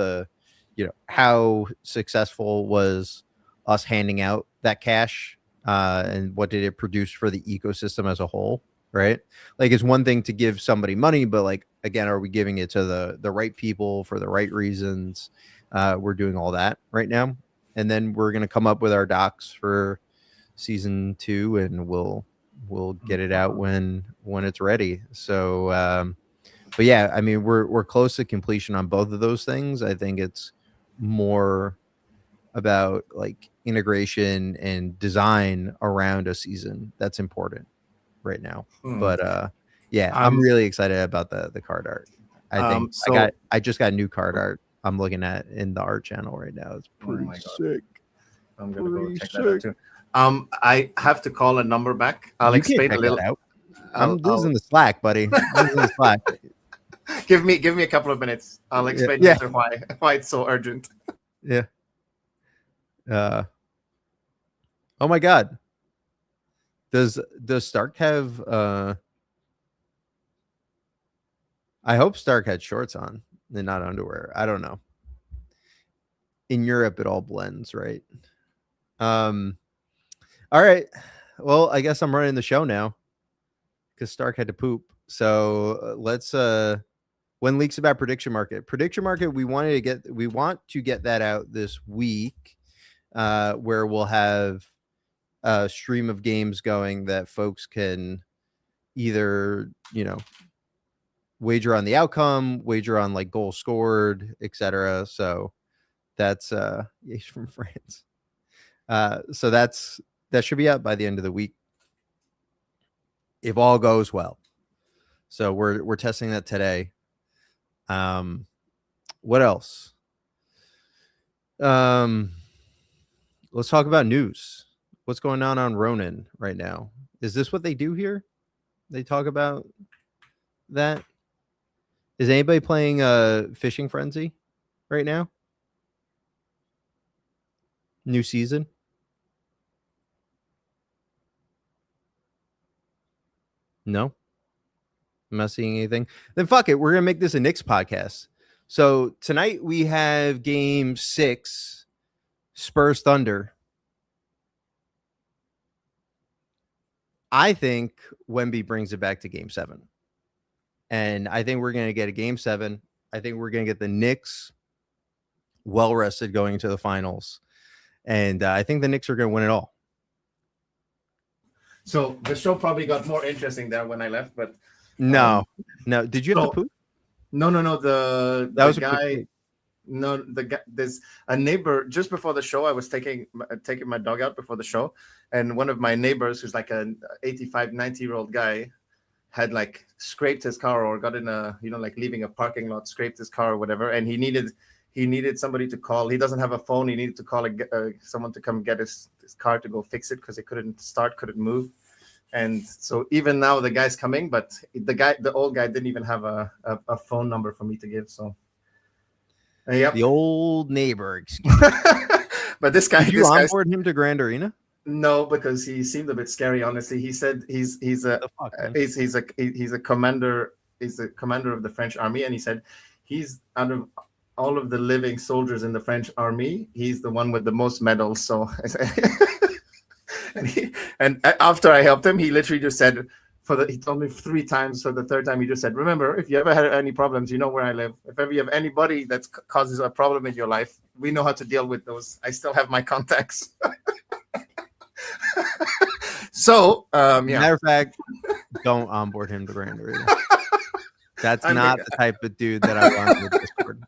how successful was us handing out that cash? And what did it produce for the ecosystem as a whole? Right? Like it's one thing to give somebody money, but like, again, are we giving it to the right people for the right reasons? We're doing all that right now. And then we're going to come up with our docs for season 2, and we'll get it out when it's ready. So, but yeah, I mean, we're close to completion on both of those things. I think it's more about like integration and design around a season that's important right now. But yeah, I'm really excited about the card art. I think I just got new card art I'm looking at in the art channel right now. It's pretty sick. I'm gonna go check that out too. I have to call a number back. I'll explain a little. Out. I'm losing the slack, buddy. I'm losing the slack. Give me a couple of minutes. I'll explain later why it's so urgent. Yeah. Oh my god. Does Stark have I hope Stark had shorts on and not underwear. I don't know. In Europe it all blends, right? All right. Well, I guess I'm running the show now because Stark had to poop. So let's when leaks about prediction market. Prediction market, we want to get that out this week, where we'll have a stream of games going that folks can either, wager on the outcome, wager on like goal scored, etc. So that's he's from France. So that should be out by the end of the week, if all goes well. So we're testing that today. What else? Let's talk about news. What's going on Ronin right now? Is this what they do here? They talk about that? Is anybody playing Fishing Frenzy right now? New season? No? I'm not seeing anything. Then fuck it. We're going to make this a Knicks podcast. So tonight we have game 6, Spurs Thunder. I think Wemby brings it back to game 7. And I think we're going to get a game 7. I think we're going to get the Knicks well rested going to the finals. And I think the Knicks are going to win it all. So the show probably got more interesting there when I left, but no. Did you have to poop? No. The guy. No, the guy. There's a neighbor just before the show. I was taking my dog out before the show, and one of my neighbors, who's like an 85, 90-year-old guy, had like scraped his car or got in a, like leaving a parking lot, scraped his car or whatever, and he needed somebody to call. He doesn't have a phone. He needed to call someone to come get his car to go fix it because it couldn't start, couldn't move. And so even now the guy's coming, but the old guy didn't even have a phone number for me to give. So yeah, The old neighbor excuse. But this guy, Did you onboard him to Grand Arena? no, because he seemed a bit scary. Honestly, he said he's a The fuck, man? he's a commander. He's a commander of the French army, and he said he's out of all of the living soldiers in the French army, he's the one with the most medals. So, and after I helped him, he literally just said, he told me 3 times. So the third time he just said, remember, if you ever had any problems, you know where I live. If ever you have anybody that causes a problem in your life, we know how to deal with those. I still have my contacts. So, yeah. Matter of fact, don't onboard him to Grand Arena. That's not the type of dude that I want with Discord.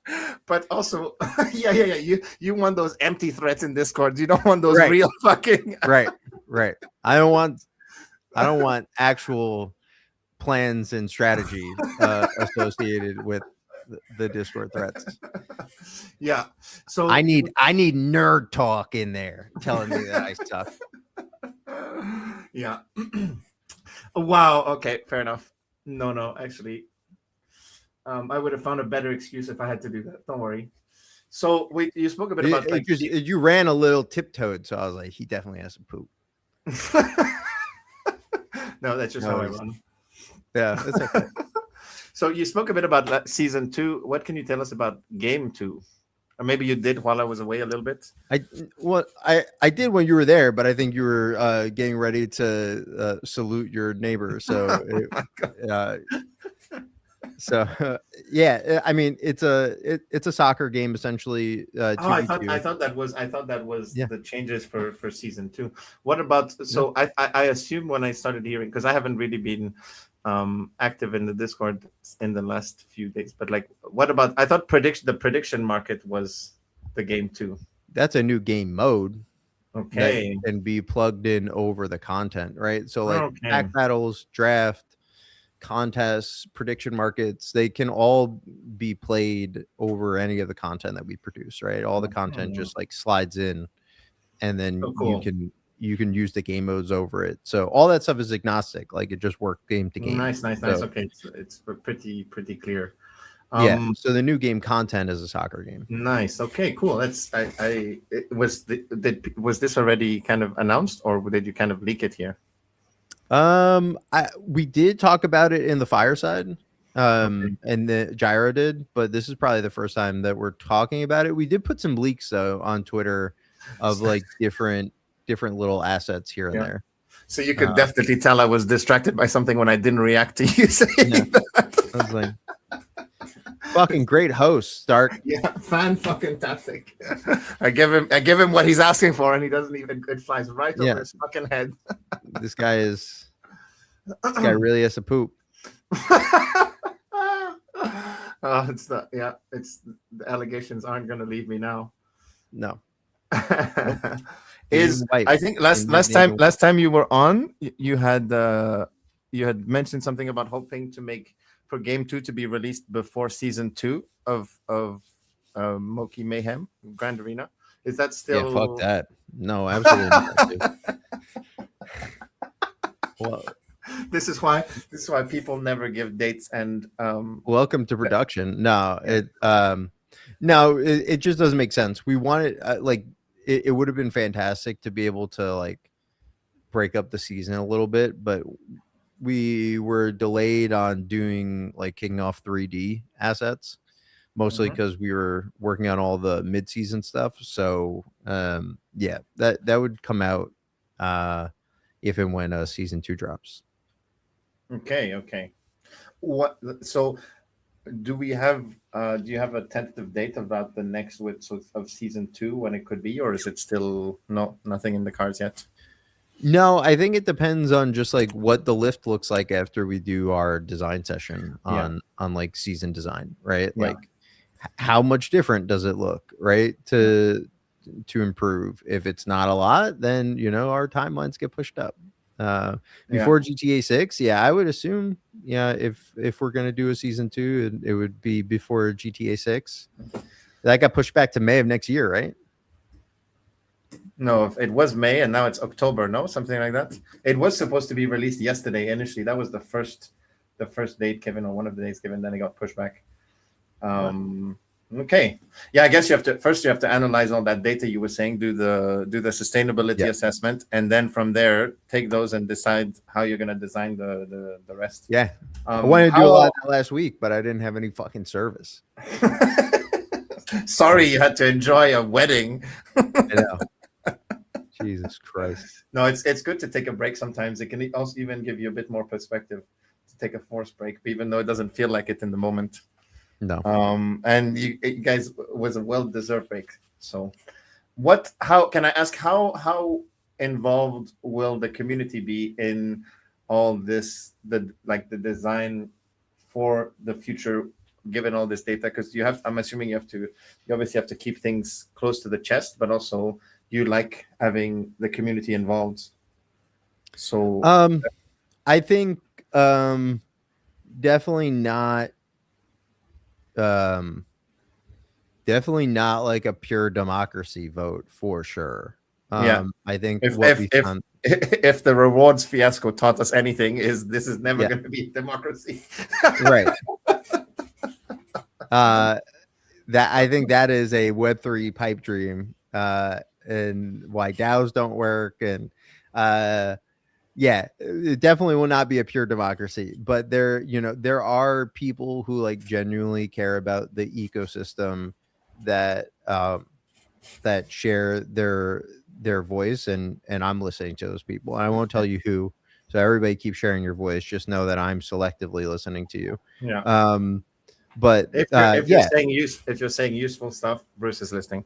But also, yeah. You want those empty threats in Discord. You don't want those Right. real fucking. Right. I don't want actual plans and strategy associated with the Discord threats. Yeah. So I need nerd talk in there telling me that I suck. Yeah. Wow. Okay. Fair enough. No. Actually, I would have found a better excuse if I had to do that. Don't worry. So you spoke a bit about like you ran a little tiptoed, so I was like, he definitely has some poop. No, that's just how I run. Yeah, that's okay. So you spoke a bit about season 2. What can you tell us about game 2? Or maybe you did while I was away a little bit. I did when you were there, but I think you were getting ready to salute your neighbor. So, yeah. I mean, it's a soccer game essentially. I thought that was the changes for season 2. What about? So I assume when I started hearing, because I haven't really been active in the Discord in the last few days, but like, what about? I thought the prediction market was the game 2. That's a new game mode. Okay, that can be plugged in over the content, right? So like pack battles, draft, contests, prediction markets, they can all be played over any of the content that we produce, right? All the content just like slides in, and then you can use the game modes over it. So all that stuff is agnostic, like it just works game to game. Nice. Okay, it's pretty clear. So the new game content is a soccer game. Nice. Okay, cool. Was this already kind of announced, or did you kind of leak it here? We did talk about it in the fireside, and the Gyro did, but this is probably the first time that we're talking about it. We did put some leaks though on Twitter of like different little assets here and there. So you could definitely tell I was distracted by something when I didn't react to you saying that. I was like, fucking great host, Stark. Yeah, fan-fucking-tastic. I give him what he's asking for, and he doesn't even. It flies right over his fucking head. This guy really has to poop. It's the allegations aren't going to leave me now. No. I think last time you were on, you had mentioned something about hoping to make for game 2 to be released before season 2 of Moki Mayhem Grand Arena. Is that still? Yeah, fuck that. No, absolutely not. Well, this is why people never give dates and welcome to production. No, it just doesn't make sense. We wanted it would have been fantastic to be able to like break up the season a little bit, but we were delayed on doing like kicking off 3D assets, mostly because we were working on all the mid-season stuff. So that would come out if and when season 2 drops. Okay. What? So, do we have? Do you have a tentative date about the next of season 2 when it could be, or is it still nothing in the cards yet? No, I think it depends on just like what the lift looks like after we do our design session on like season design, right? Yeah. Like how much different does it look, right? To improve. If it's not a lot, then our timelines get pushed up. Before GTA 6, yeah, I would assume, yeah, if we're gonna do a season 2, it would be before GTA 6. That got pushed back to May of next year, right? No, it was May and now it's October. No, something like that. It was supposed to be released yesterday initially. That was the first date given, or one of the dates given. Then it got pushed back. Okay, yeah, I guess you have to analyze all that data you were saying, do the sustainability assessment, and then from there take those and decide how you're gonna design the rest. Yeah, I wanted to do a lot of that last week, but I didn't have any fucking service. Sorry, you had to enjoy a wedding. I know. Jesus Christ. No, it's good to take a break sometimes. It can also even give you a bit more perspective to take a forced break, even though it doesn't feel like it in the moment. No. And you guys was a well-deserved break. So how can I ask how involved will the community be in all this, the design for the future, given all this data? Because I'm assuming you obviously have to keep things close to the chest, but also you like having the community involved. So I think definitely not like a pure democracy vote for sure. I think if the rewards fiasco taught us anything, this is never going to be democracy. Right. That I think that is a Web3 pipe dream, and why DAOs don't work, and it definitely will not be a pure democracy. But there are people who like genuinely care about the ecosystem that share their voice, and I'm listening to those people. And I won't tell you who. So everybody keep sharing your voice. Just know that I'm selectively listening to you. Yeah. But if you're saying useful stuff, Bruce is listening.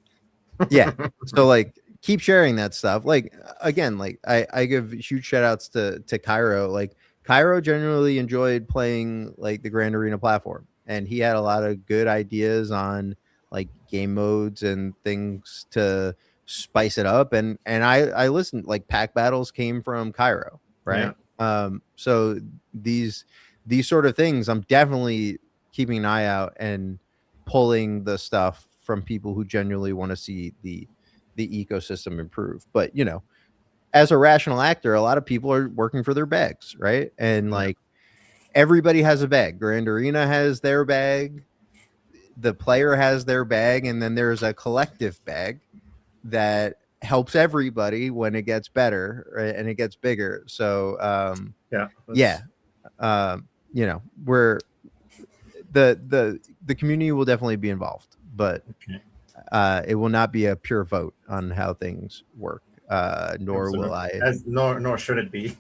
Yeah. So like keep sharing that stuff. Like again, like I give huge shout outs to Cairo. Like Cairo generally enjoyed playing like the Grand Arena platform, and he had a lot of good ideas on like game modes and things to spice it up. And I listened. Like pack battles came from Cairo, right? Yeah. So these sort of things, I'm definitely keeping an eye out and pulling the stuff from people who genuinely want to see the ecosystem improve. But as a rational actor, a lot of people are working for their bags, right? And like everybody has a bag. Grand Arena has their bag, the player has their bag, and then there's a collective bag that helps everybody when it gets better, right? And it gets bigger. So we're the community will definitely be involved, but it will not be a pure vote on how things work. Nor should it be.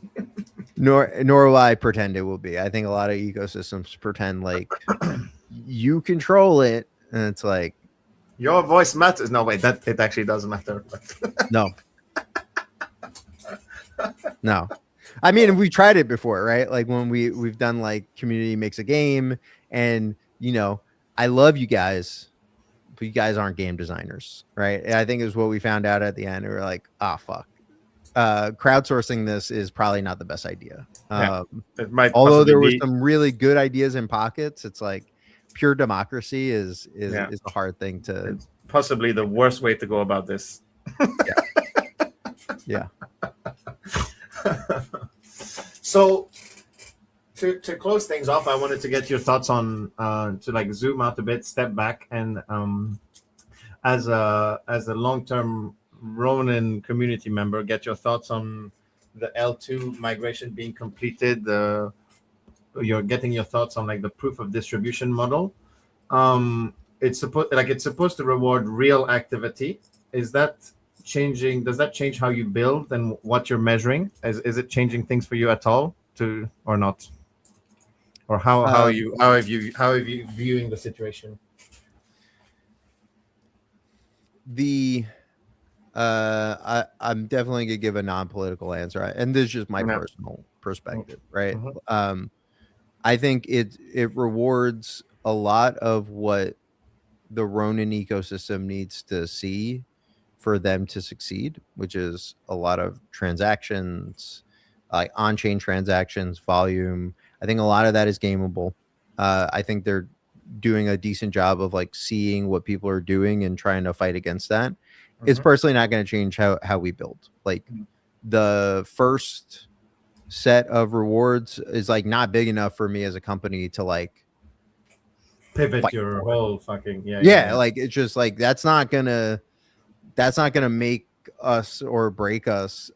nor will I pretend it will be. I think a lot of ecosystems pretend like you control it, and it's like your voice matters. No, wait, that it actually doesn't matter. No. I mean, we tried it before, right? Like when we've done like community makes a game, and I love you guys, but you guys aren't game designers, right? And I think is what we found out at the end. We were like, fuck. Crowdsourcing this is probably not the best idea. Although there were some really good ideas in pockets, it's like pure democracy is a hard thing to. It's possibly the worst way to go about this. Yeah. So to close things off, I wanted to get your thoughts on to like zoom out a bit, step back, and as a long-term Ronin community member, get your thoughts on the L2 migration being completed. You're getting your thoughts on like the proof of distribution model. It's supposed to reward real activity. Is that changing? Does that change how you build and what you're measuring? Is it changing things for you at all, or not? Or how are you viewing the situation? I'm definitely gonna give a non-political answer, and this is just my personal perspective, right? Mm-hmm. I think it rewards a lot of what the Ronin ecosystem needs to see for them to succeed, which is a lot of transactions, like on-chain transactions, volume. I think a lot of that is gameable. I think they're doing a decent job of like seeing what people are doing and trying to fight against that. It's personally not going to change how we build. Like the first set of rewards is like not big enough for me as a company to like pivot your whole fucking like it's just like that's not gonna make us or break us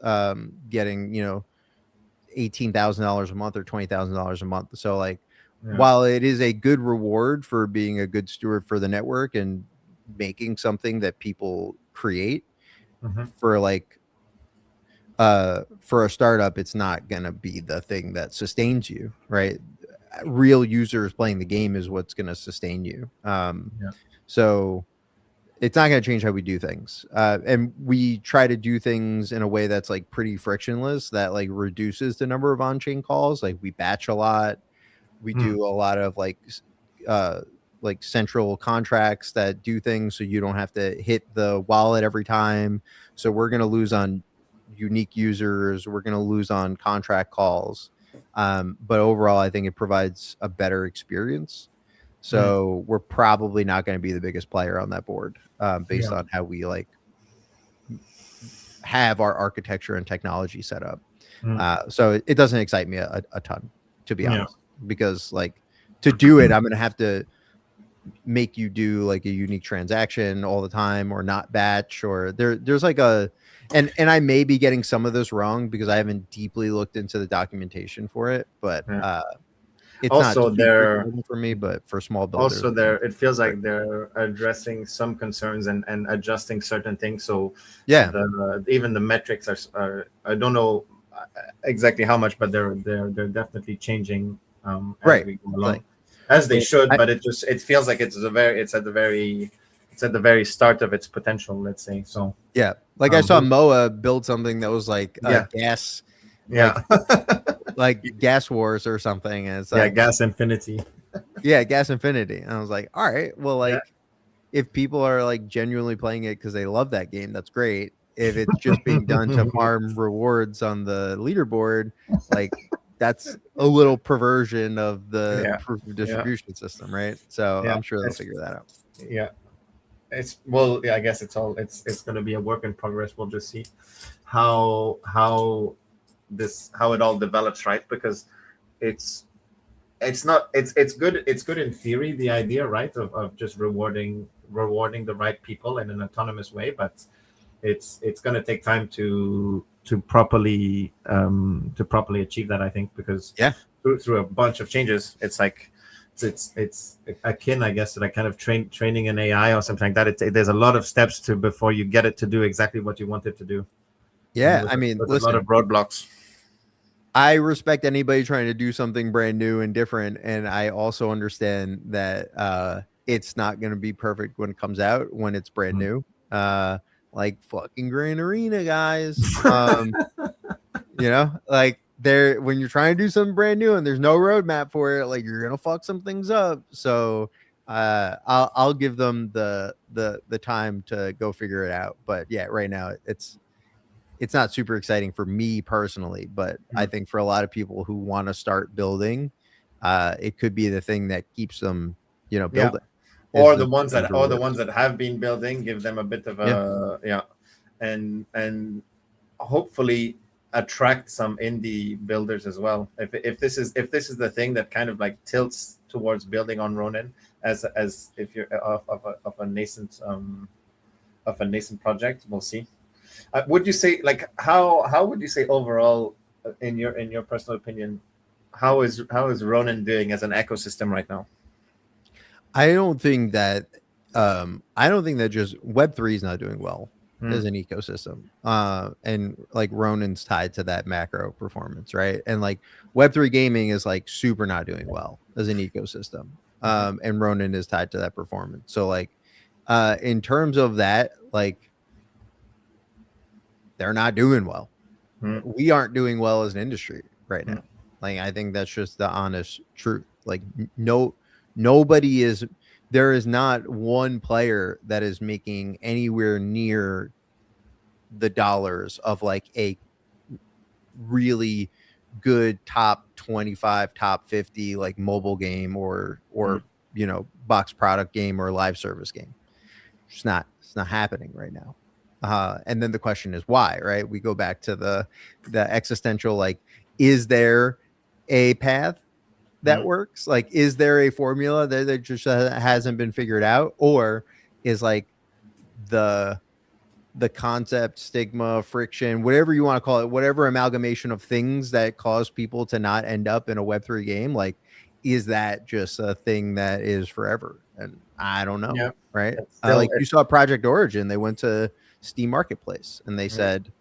getting $18,000 a month or $20,000 a month. So like while it is a good reward for being a good steward for the network and making something that people create for like for a startup, it's not gonna be the thing that sustains you, right? Real users playing the game is what's gonna sustain you. So it's not going to change how we do things. And we try to do things in a way that's like pretty frictionless, that like reduces the number of on-chain calls. Like we batch a lot. We do a lot of like central contracts that do things so you don't have to hit the wallet every time. So we're going to lose on unique users. We're going to lose on contract calls. But overall, I think it provides a better experience. So we're probably not going to be the biggest player on that board based on how we like have our architecture and technology set up. So it doesn't excite me a ton, to be honest, because like to do it, I'm going to have to make you do like a unique transaction all the time or not batch or there's like a, and I may be getting some of this wrong because I haven't deeply looked into the documentation for it, but it's also not they're for me, but for small builders. Also, it feels like they're addressing some concerns and adjusting certain things. So even the metrics are I don't know exactly how much, but they're definitely changing as we go along, as they should. But it feels like it's at the very start of its potential. Let's say so. Yeah, like I saw Moa build something that was like gas. Like Gas Wars or something. And it's like, Gas Infinity. Gas Infinity. And I was like, all right, well, like if people are like genuinely playing it because they love that game, that's great. If it's just being done to farm rewards on the leaderboard, like that's a little perversion of the proof of distribution system, right? So I'm sure they'll figure that out. I guess it's going to be a work in progress. We'll just see how it all develops, right? Because it's good in theory, the idea, right, of just rewarding the right people in an autonomous way, but it's going to take time to properly achieve that, I think, because through a bunch of changes, it's like it's akin, I guess, to like kind of training an AI or something like that. There's a lot of steps before you get it to do exactly what you want it to do. I mean, listen, a lot of roadblocks. I respect anybody trying to do something brand new and different, and I also understand that it's not going to be perfect when it comes out, when it's brand new. Like fucking Grand Arena, guys. Like when you're trying to do something brand new and there's no roadmap for it, like you're gonna fuck some things up. So I'll give them the time to go figure it out. But right now it's not super exciting for me personally, but I think for a lot of people who want to start building, it could be the thing that keeps them, building. Or the ones that have been building, give them a bit of a and hopefully attract some indie builders as well. If this is the thing that kind of like tilts towards building on Ronin as if you're of a nascent project, we'll see. Would you say, like, how would you say overall, in your personal opinion, how is Ronin doing as an ecosystem right now? I don't think that just Web3 is not doing well as an ecosystem. And like Ronin's tied to that macro performance, right? And like Web3 gaming is like super not doing well as an ecosystem. And Ronin is tied to that performance. So like in terms of that, like they're not doing well. We aren't doing well as an industry right now. Like I think that's just the honest truth. Like there is not one player that is making anywhere near the dollars of like a really good top 25, top 50 like mobile game or box product game or live service game. It's not happening right now. And then the question is why, right? We go back to the existential, like, is there a path that works? Like, is there a formula that just hasn't been figured out? Or is like the concept, stigma, friction, whatever you want to call it, whatever amalgamation of things that cause people to not end up in a Web3 game, like, is that just a thing that is forever? And I don't know. Yeah. Right. Still, Like you saw Project Origin, they went to Steam Marketplace and they said,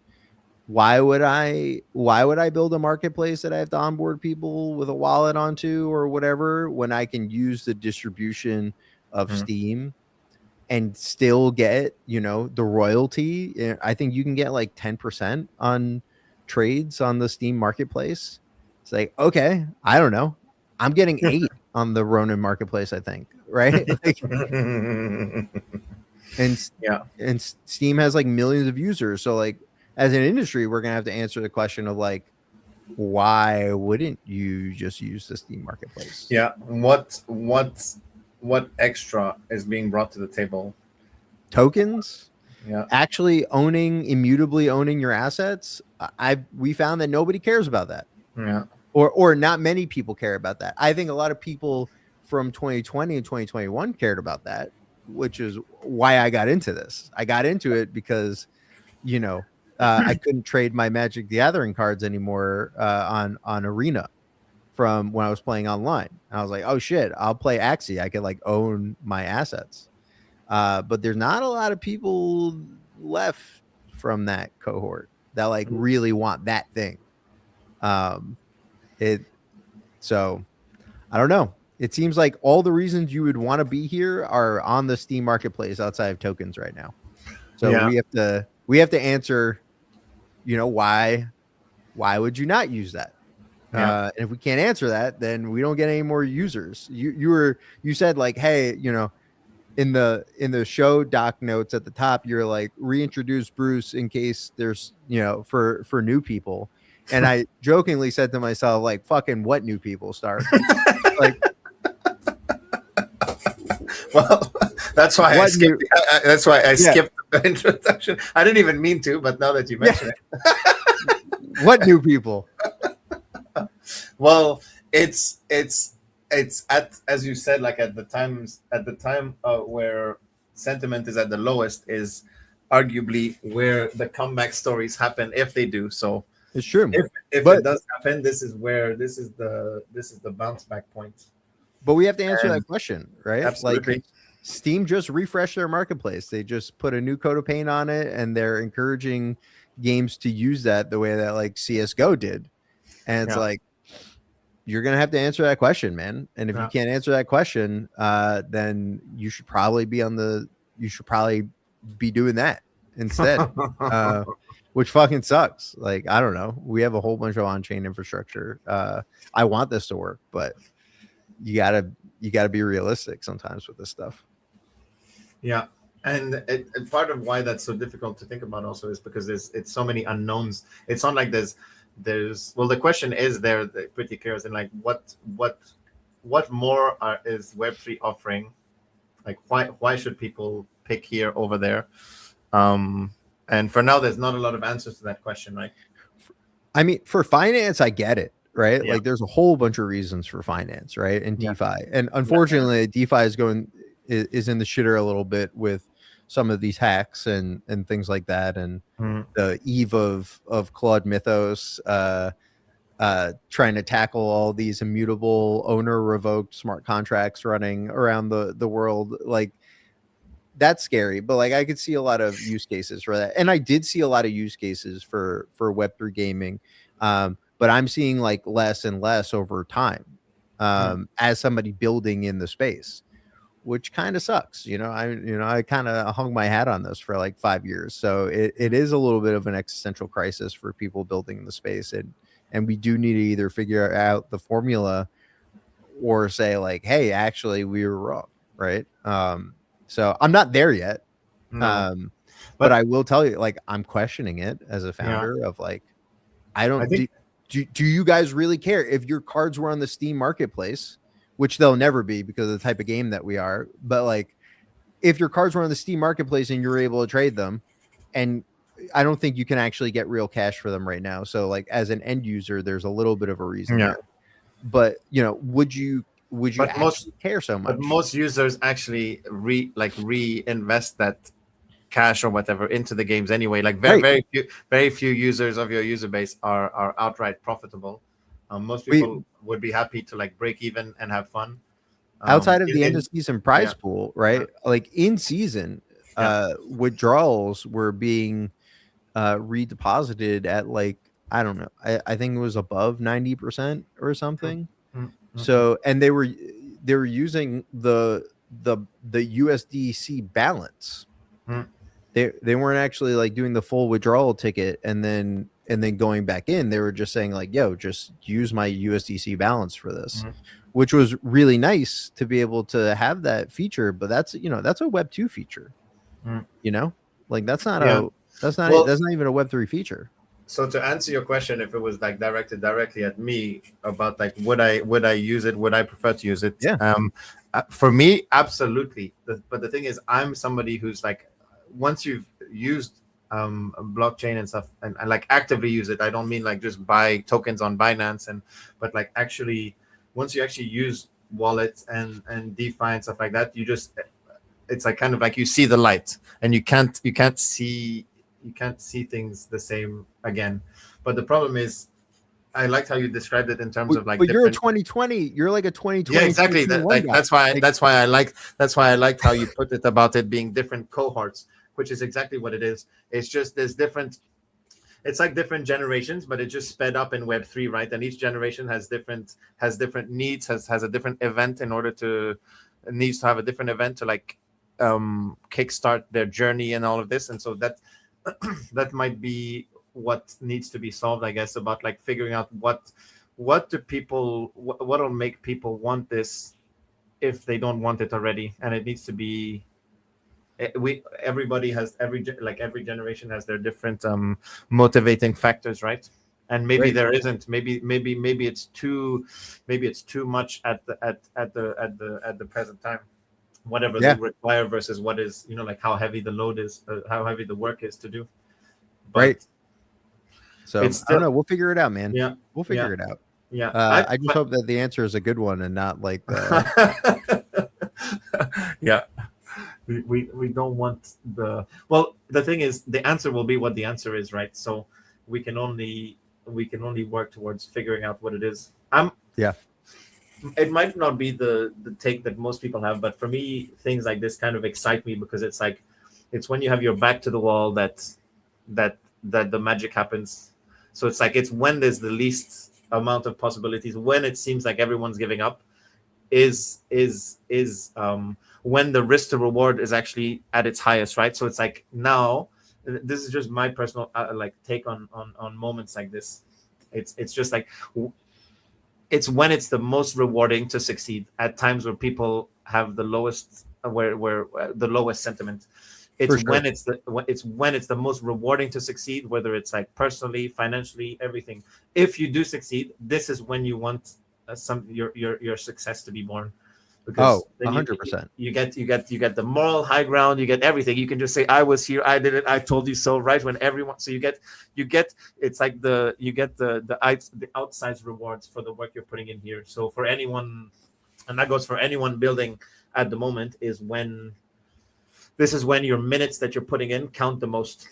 why would I build a marketplace that I have to onboard people with a wallet onto or whatever when I can use the distribution of Steam and still get, the royalty? I think you can get like 10% on trades on the Steam Marketplace. It's like, okay, I don't know. I'm getting 8 on the Ronin Marketplace, I think, right? Like, and Steam has like millions of users. So like as an industry, we're gonna have to answer the question of like, why wouldn't you just use the Steam Marketplace? Yeah. What extra is being brought to the table? Tokens. Yeah. Actually immutably owning your assets. We found that nobody cares about that. Yeah. Or not many people care about that. I think a lot of people from 2020 and 2021 cared about that, which is why I got into this. I got into it because, I couldn't trade my Magic the Gathering cards anymore on Arena from when I was playing online. I was like, oh shit, I'll play Axie. I could like own my assets. But there's not a lot of people left from that cohort that like really want that thing. So I don't know. It seems like all the reasons you would want to be here are on the Steam Marketplace outside of tokens right now. So we have to answer, why would you not use that? And if we can't answer that, then we don't get any more users. You said like, hey, in the show doc notes at the top, you're like, reintroduce Bruce in case there's, for new people. And I jokingly said to myself, like, fucking what new people start? Like, well, that's why I skipped. That's why I skipped the introduction. I didn't even mean to, but now that you mention it, what new people? Well, it's at, as you said, like at the time where sentiment is at the lowest is arguably where the comeback stories happen, if they do. So it's true. If it does happen, this is the bounce back point. But we have to answer that question, right? Absolutely. Like, Steam just refreshed their marketplace. They just put a new coat of paint on it, and they're encouraging games to use that the way that like CS:GO did. And it's like, you're gonna have to answer that question, man. And if you can't answer that question, then you should probably be doing that instead. Which fucking sucks. Like, I don't know. We have a whole bunch of on-chain infrastructure. I want this to work, but you gotta be realistic sometimes with this stuff. Yeah. And part of why that's so difficult to think about also is because it's so many unknowns. It's not like there's the question is there pretty clear, and like what more is Web3 offering? Like why should people pick here over there? And for now, there's not a lot of answers to that question, right? I mean, for finance, I get it, right? Yeah. Like, there's a whole bunch of reasons for finance, right? And DeFi, and unfortunately, DeFi is in the shitter a little bit with some of these hacks and things like that, and the eve of Claude Mythos trying to tackle all these immutable owner revoked smart contracts running around the world. Like, that's scary, but like I could see a lot of use cases for that, and I did see a lot of use cases for Web3 gaming, but I'm seeing like less and less over time as somebody building in the space, which kind of sucks. I kind of hung my hat on this for like 5 years, so it is a little bit of an existential crisis for people building in the space, and we do need to either figure out the formula or say like, hey, actually we were wrong, right? So I'm not there yet, but I will tell you, like, I'm questioning it as a founder of like, do you guys really care if your cards were on the Steam marketplace, which they'll never be because of the type of game that we are, but like if your cards were on the Steam marketplace and you're able to trade them, and I don't think you can actually get real cash for them right now. So like as an end user, there's a little bit of a reason. Yeah. There. But would you But actually care so much? But most users actually reinvest that cash or whatever into the games anyway. Like very few users of your user base are outright profitable. Most people would be happy to like break even and have fun. Outside of the end of season prize pool, right? Like in season, withdrawals were being redeposited at like, I don't know, I think it was above 90% or something. Mm-hmm. So, and they were using the USDC balance. They weren't actually like doing the full withdrawal ticket and then going back in. They were just saying like, yo, just use my USDC balance for this, which was really nice to be able to have that feature. But that's a Web 2 feature, like that's not even a Web 3 feature. So to answer your question, if it was like directed directly at me about like would I use it, would I prefer to use it? Yeah. For me, absolutely. But the thing is, I'm somebody who's like, once you've used blockchain and stuff and like actively use it, I don't mean like just buy tokens on Binance but like actually once you actually use wallets and DeFi and stuff like that, it's like kind of like you see the light and you can't see things the same again. But the problem is, I liked how you described it in terms of like. But you're a 2020. You're like a 2020. Yeah, exactly. That's why I liked how you put it about it being different cohorts, which is exactly what it is. It's just there's different. It's like different generations, but it just sped up in Web3, right? And each generation has different needs, has a different event needs to have a different event to like kickstart their journey and all of this. And so that might be what needs to be solved, I guess, about like figuring out what'll make people want this if they don't want it already. And it needs to be every generation has their different motivating factors, right? And maybe there isn't. Maybe it's too much at the present time. Whatever they require versus what is, like how heavy the load is, how heavy the work is to do. But right. So I don't know. We'll figure it out, man. Yeah. We'll figure it out. Yeah. I just hope that the answer is a good one and not like yeah. We don't want the thing is the answer will be what the answer is, right? So we can only work towards figuring out what it is. It might not be the take that most people have, but for me, things like this kind of excite me because it's like, it's when you have your back to the wall that the magic happens. So it's like, it's when there's the least amount of possibilities, when it seems like everyone's giving up, is when the risk to reward is actually at its highest, right? So it's like, now, this is just my personal take on moments like this. It's just like, it's when it's the most rewarding to succeed at times where people have the lowest the lowest sentiment. It's when it's the most rewarding to succeed, whether it's like personally, financially, everything. If you do succeed, this is when you want your success to be born. Because 100%. You get the moral high ground, you get everything. You can just say, I was here, I did it, I told you so, right? When everyone, so you get it's like the outsized rewards for the work you're putting in here. So for anyone, and that goes for anyone building at the moment, this is when your minutes that you're putting in count the most.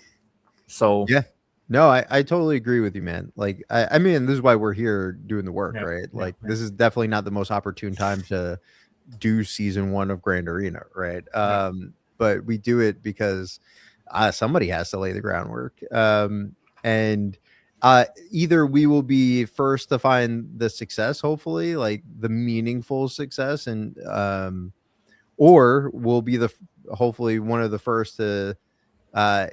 So yeah. No, I totally agree with you, man. Like, I mean, this is why we're here doing the work, right? Like, this is definitely not the most opportune time to do season 1 of Grand Arena, right? But we do it because somebody has to lay the groundwork. And either we will be first to find the success, hopefully, like the meaningful success, and or we'll be hopefully one of the first to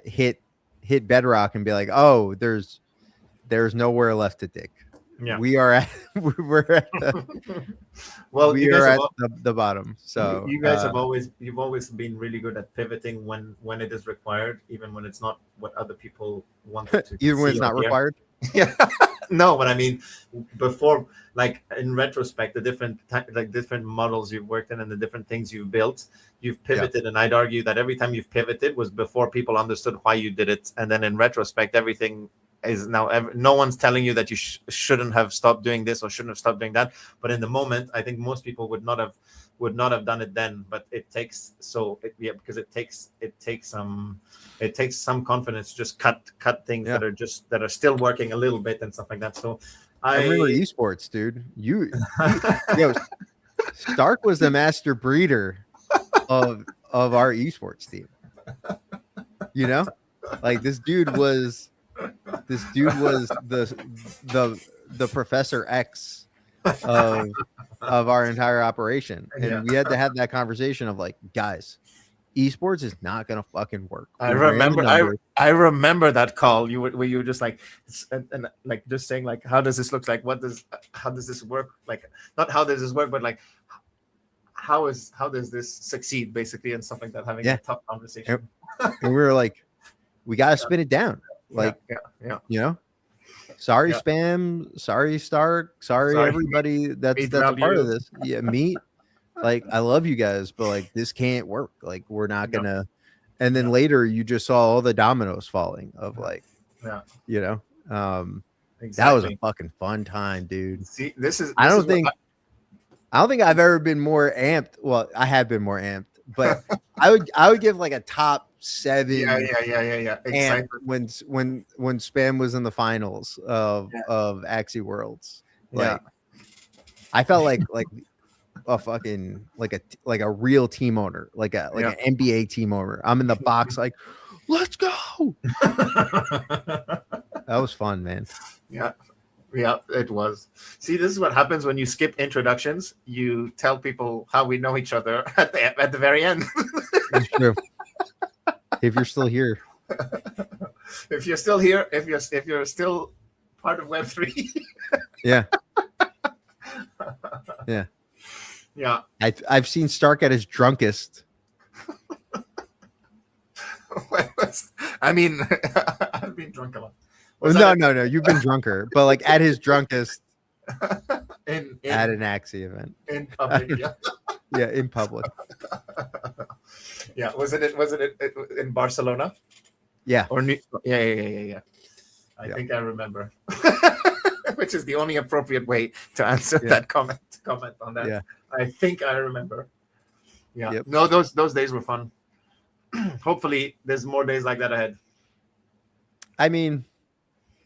hit bedrock and be like, oh, there's nowhere left to dig. Yeah, we're at the, we are at the bottom. So you guys you've always been really good at pivoting when it is required, even when it's not what other people want to even when it's not required. Yeah. No, but I mean, before, like in retrospect, the different models you've worked in and the different things you've built, you've pivoted, and I'd argue that every time you've pivoted was before people understood why you did it, and then in retrospect, everything is now. No one's telling you that you shouldn't have stopped doing this or shouldn't have stopped doing that, but in the moment, I think most people would not have done it then. But it takes because it takes some confidence to just cut things that are still working a little bit and stuff like that. So I remember esports, dude. Yo, Stark was the master breeder of our esports team. You know, like this dude was the Professor X of our entire operation, and we had to have that conversation of like, guys, esports is not gonna fucking work. I remember that call. Where you were just like, and like just saying like, how does this look like? How does this work? Like, not how does this work, but like, how does this succeed, basically, and stuff like that. Having a tough conversation. And we were like, we gotta spin it down. Like, you know, sorry, Spam, sorry, Stark, sorry everybody that's a part of this. Yeah, Meat. Like, I love you guys, but like this can't work. Like, we're not gonna. And then later, you just saw all the dominoes falling of like, you know, that was a fucking fun time, dude. See, I don't think I've ever been more amped. Well, I have been more amped, but I would give like a top 7. Yeah. And when Spam was in the finals of Axie Worlds, like I felt like a fucking like a real team owner, like an NBA team owner. I'm in the box, like, let's go. That was fun, man. Yeah, it was. See, this is what happens when you skip introductions. You tell people how we know each other at the very end. It's true. If you're still here, if you're still here, if you're still part of Web3, yeah. I've seen Stark at his drunkest. I mean, I've been drunk a lot. No, you've been drunker, but like at his drunkest at an Axie event in public, yeah, in public. Yeah, was it in Barcelona? Yeah. Or yeah. I think I remember. Which is the only appropriate way to answer that comment on that. Yeah. I think I remember. Yeah. Yep. No, those days were fun. Hopefully there's more days like that ahead. I mean,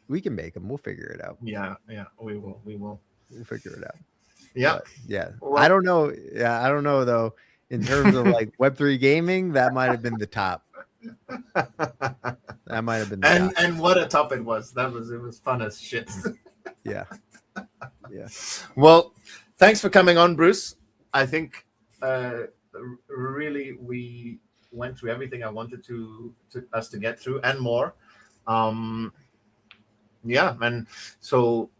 we can make them. We'll figure it out. Yeah, we will. We'll figure it out. Yeah. But, well, I don't know. Yeah, I don't know though. In terms of like Web3 gaming, that might have been the top. That might have been the top. And what a top it was. It was fun as shit. Yeah. Well, thanks for coming on, Bruce. I think really we went through everything I wanted to us to get through and more. And so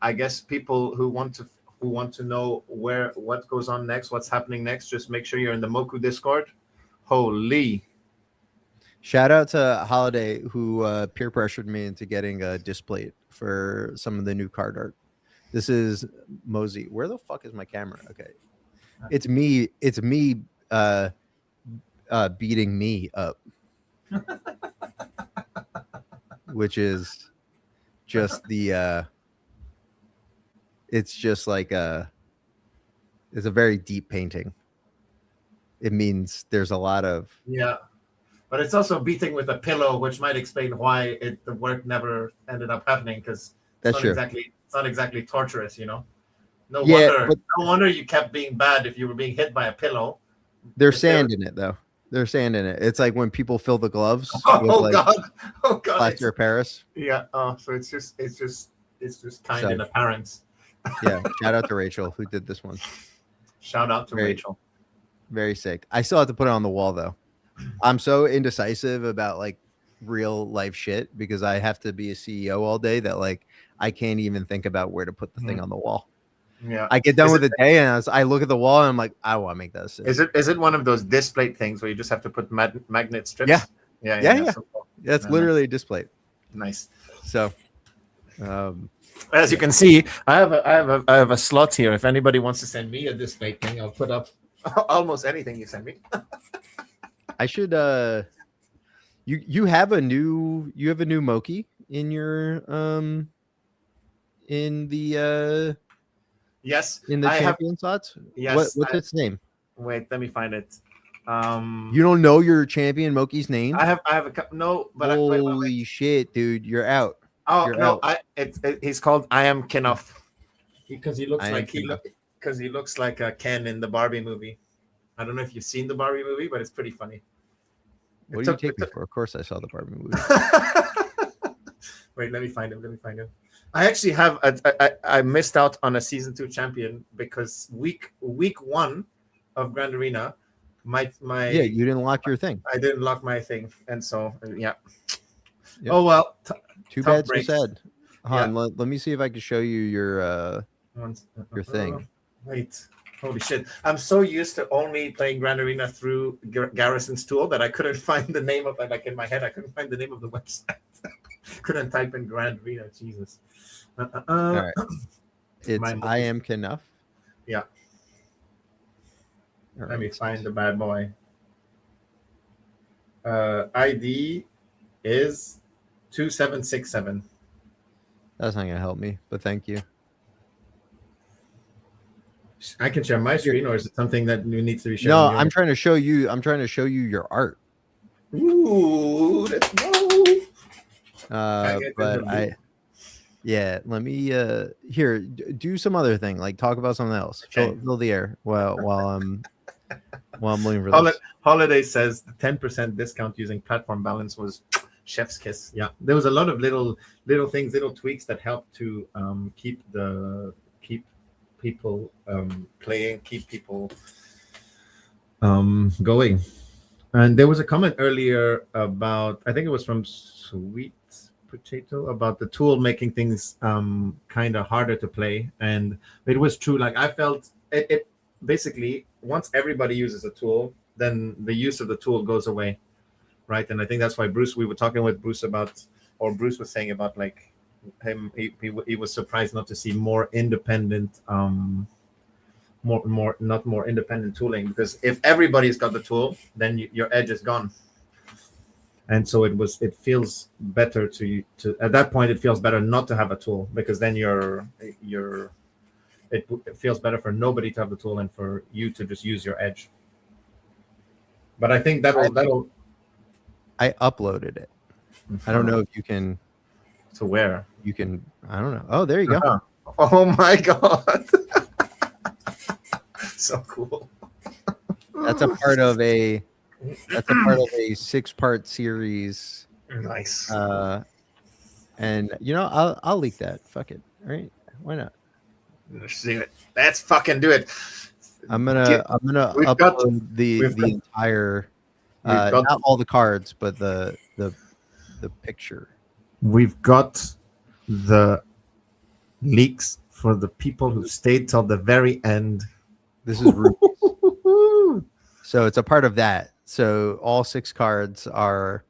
I guess people who want to know what goes on next, what's happening next, just make sure you're in the Moku Discord. Holy. Shout out to Holiday, who peer pressured me into getting a display for some of the new card art. This is Mosey. Where the fuck is my camera? Okay. It's me beating me up. Which is just it's just like it's a very deep painting. It means there's a lot of but it's also beating with a pillow, which might explain why the work never ended up happening, because that's true. It's not exactly torturous, you know. No wonder you kept being bad if you were being hit by a pillow. There's sand in it though. There's sand in it. It's like when people fill the gloves with God. plaster of Paris. Yeah. Oh, so it's just kind in appearance. Yeah. Shout out to Rachel who did this one. Shout out to Rachel. Very sick. I still have to put it on the wall though. I'm so indecisive about like real life shit because I have to be a CEO all day that like I can't even think about where to put the thing on the wall. Yeah, I get done with the day and I look at the wall and I'm like, I want to make this. Is it one of those display things where you just have to put magnet strips? Yeah. Yeah. That's literally a display. Nice. So As you can see, I have a slot here. If anybody wants to send me a display thing, I'll put up almost anything you send me. I should you have a new Moki in your in the Yes, in the I have. champion slots? Yes, What's its name? Wait, let me find it. You don't know your champion Moki's name? I have a couple. No, but Holy shit, dude, you're out. Oh You're no, out. he's called I Am Kenough because he looks I Am like Kenough. because he looks like a Ken in the Barbie movie. I don't know if you've seen the Barbie movie, but it's pretty funny. What do you take me for? Of course, I saw the Barbie movie. Wait, let me find him. I actually have I missed out on a season 2 champion because week 1 of Grand Arena, my Yeah, you didn't lock your thing. I didn't lock my thing, and so yeah. Yep. Oh well. Too tough bad, so break. sad. Han, Yeah. let me see if I can show you your thing. Wait, holy shit! I'm so used to only playing Grand Arena through Garrison's tool that I couldn't find the name of it. Like in my head, I couldn't find the name of the website. Couldn't type in Grand Arena. Jesus. All right. It's my I Am Kenough. Yeah. All Let me right. find the bad boy. ID is 2767. That's not gonna help me, but thank you. I can share my screen, or is it something that needs to be shown? No, I'm trying to show you. I'm trying to show you your art. Ooh, let's go. But yeah, let me here do some other thing, like talk about something else. Okay. Fill the air while I'm looking for this. Holiday says the 10% discount using platform balance was chef's kiss. Yeah, there was a lot of little things, little tweaks that helped to keep people playing, keep people going. And there was a comment earlier about, I think it was from Sweet Potato, about the tool making things kind of harder to play. And it was true. Like I felt it basically, once everybody uses a tool, then the use of the tool goes away, right? And I think that's why we were talking with Bruce about, or Bruce was saying about like him, he was surprised not to see more independent not more independent tooling, because if everybody's got the tool, then your edge is gone. And so it feels better to at that point, it feels better not to have a tool, because then it feels better for nobody to have the tool and for you to just use your edge. But I think that'll I uploaded it. I don't know if you can. To where? You can. I don't know. Oh, there you go. Uh-huh. Oh my god. So cool. That's a part of a 6-part series. Nice. And I'll leak that. Fuck it. All right. Why not? Let's do it. Let's fucking do it. I'm gonna upload the entire not all the cards, but the picture. We've got the leaks for the people who stayed till the very end. This is Ruby's. So it's a part of that. So all 6 cards are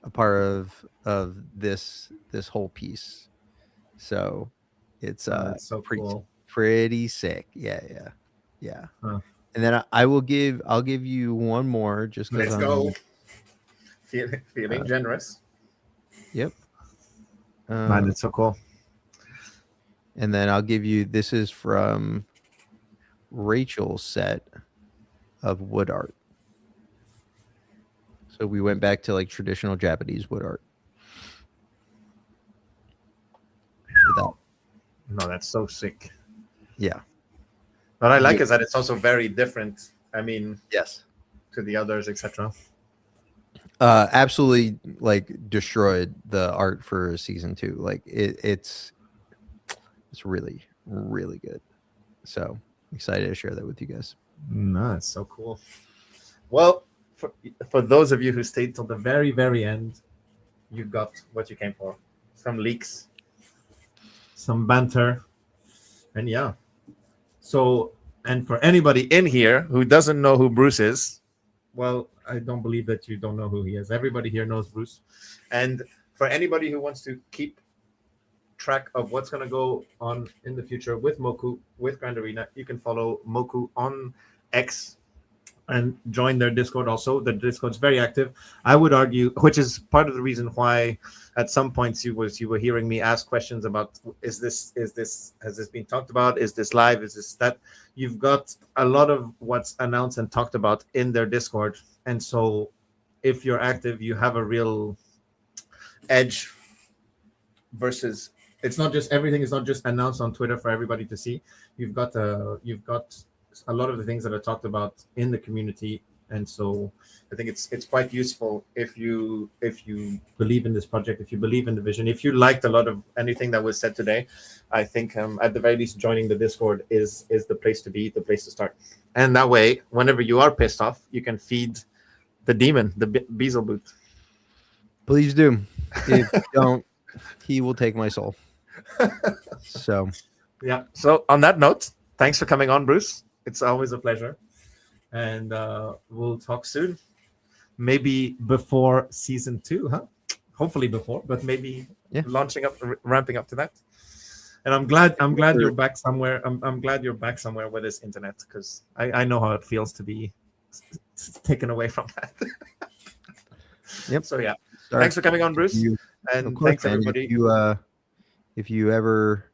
a part of this whole piece. So it's so cool. Pretty sick. Yeah. Huh. And then I'll give you one more just because. Let's go. Feeling generous. Yep. Man, it's so cool. And then I'll give you, this is from Rachel's set of wood art. So we went back to like traditional Japanese wood art. No, that's so sick. Yeah. What I like is that it's also very different. I mean, yes, to the others, etc. Absolutely, like destroyed the art for season 2. Like it's really, really good. So excited to share that with you guys. No, it's so cool. Well, for those of you who stayed till the very, very end, you got what you came for. Some leaks, some banter, and yeah. So, and for anybody in here who doesn't know who Bruce is, well, I don't believe that you don't know who he is. Everybody here knows Bruce. And for anybody who wants to keep track of what's going to go on in the future with Moku, with Grand Arena, you can follow Moku on X and join their Discord also. The Discord's very active. I would argue, which is part of the reason why at some points you were hearing me ask questions about has this been talked about? Is this live? Is this that? You've got a lot of what's announced and talked about in their Discord. And so if you're active, you have a real edge versus it's not just everything is not just announced on Twitter for everybody to see. You've got a lot of the things that are talked about in the community, and so I think it's quite useful if you believe in this project, if you believe in the vision, if you liked a lot of anything that was said today. I think at the very least joining the Discord is the place to be, the place to start, and that way whenever you are pissed off, you can feed the demon, the Beelzebub. Please do. If you don't, he will take my soul. So yeah. So on that note, thanks for coming on, Bruce. It's always a pleasure. And we'll talk soon. Maybe before season 2, huh? Hopefully before, but maybe ramping up to that. And I'm glad you're back somewhere. I'm glad you're back somewhere with this internet, because I know how it feels to be taken away from that. Yep. So yeah. Thanks for coming on, Bruce. And thanks everybody. If you ever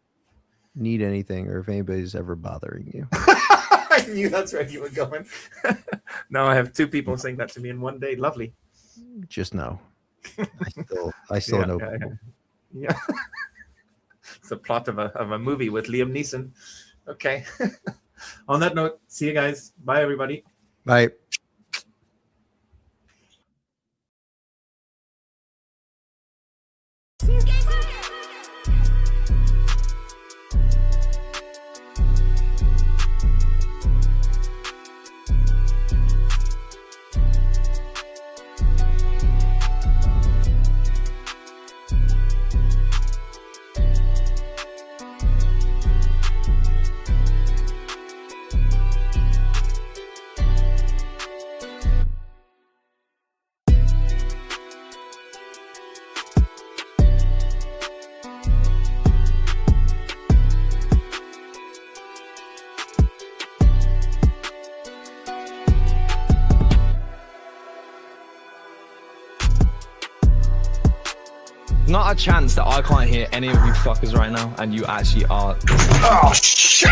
need anything, or if anybody's ever bothering you. I knew that's where you were going. Now I have 2 people saying that to me in one day. Lovely. Just know. I still know. Yeah. It's the plot of a movie with Liam Neeson. Okay. On that note, see you guys. Bye, everybody. Bye. Not a chance that I can't hear any of you fuckers right now, and you actually are. Oh, shit!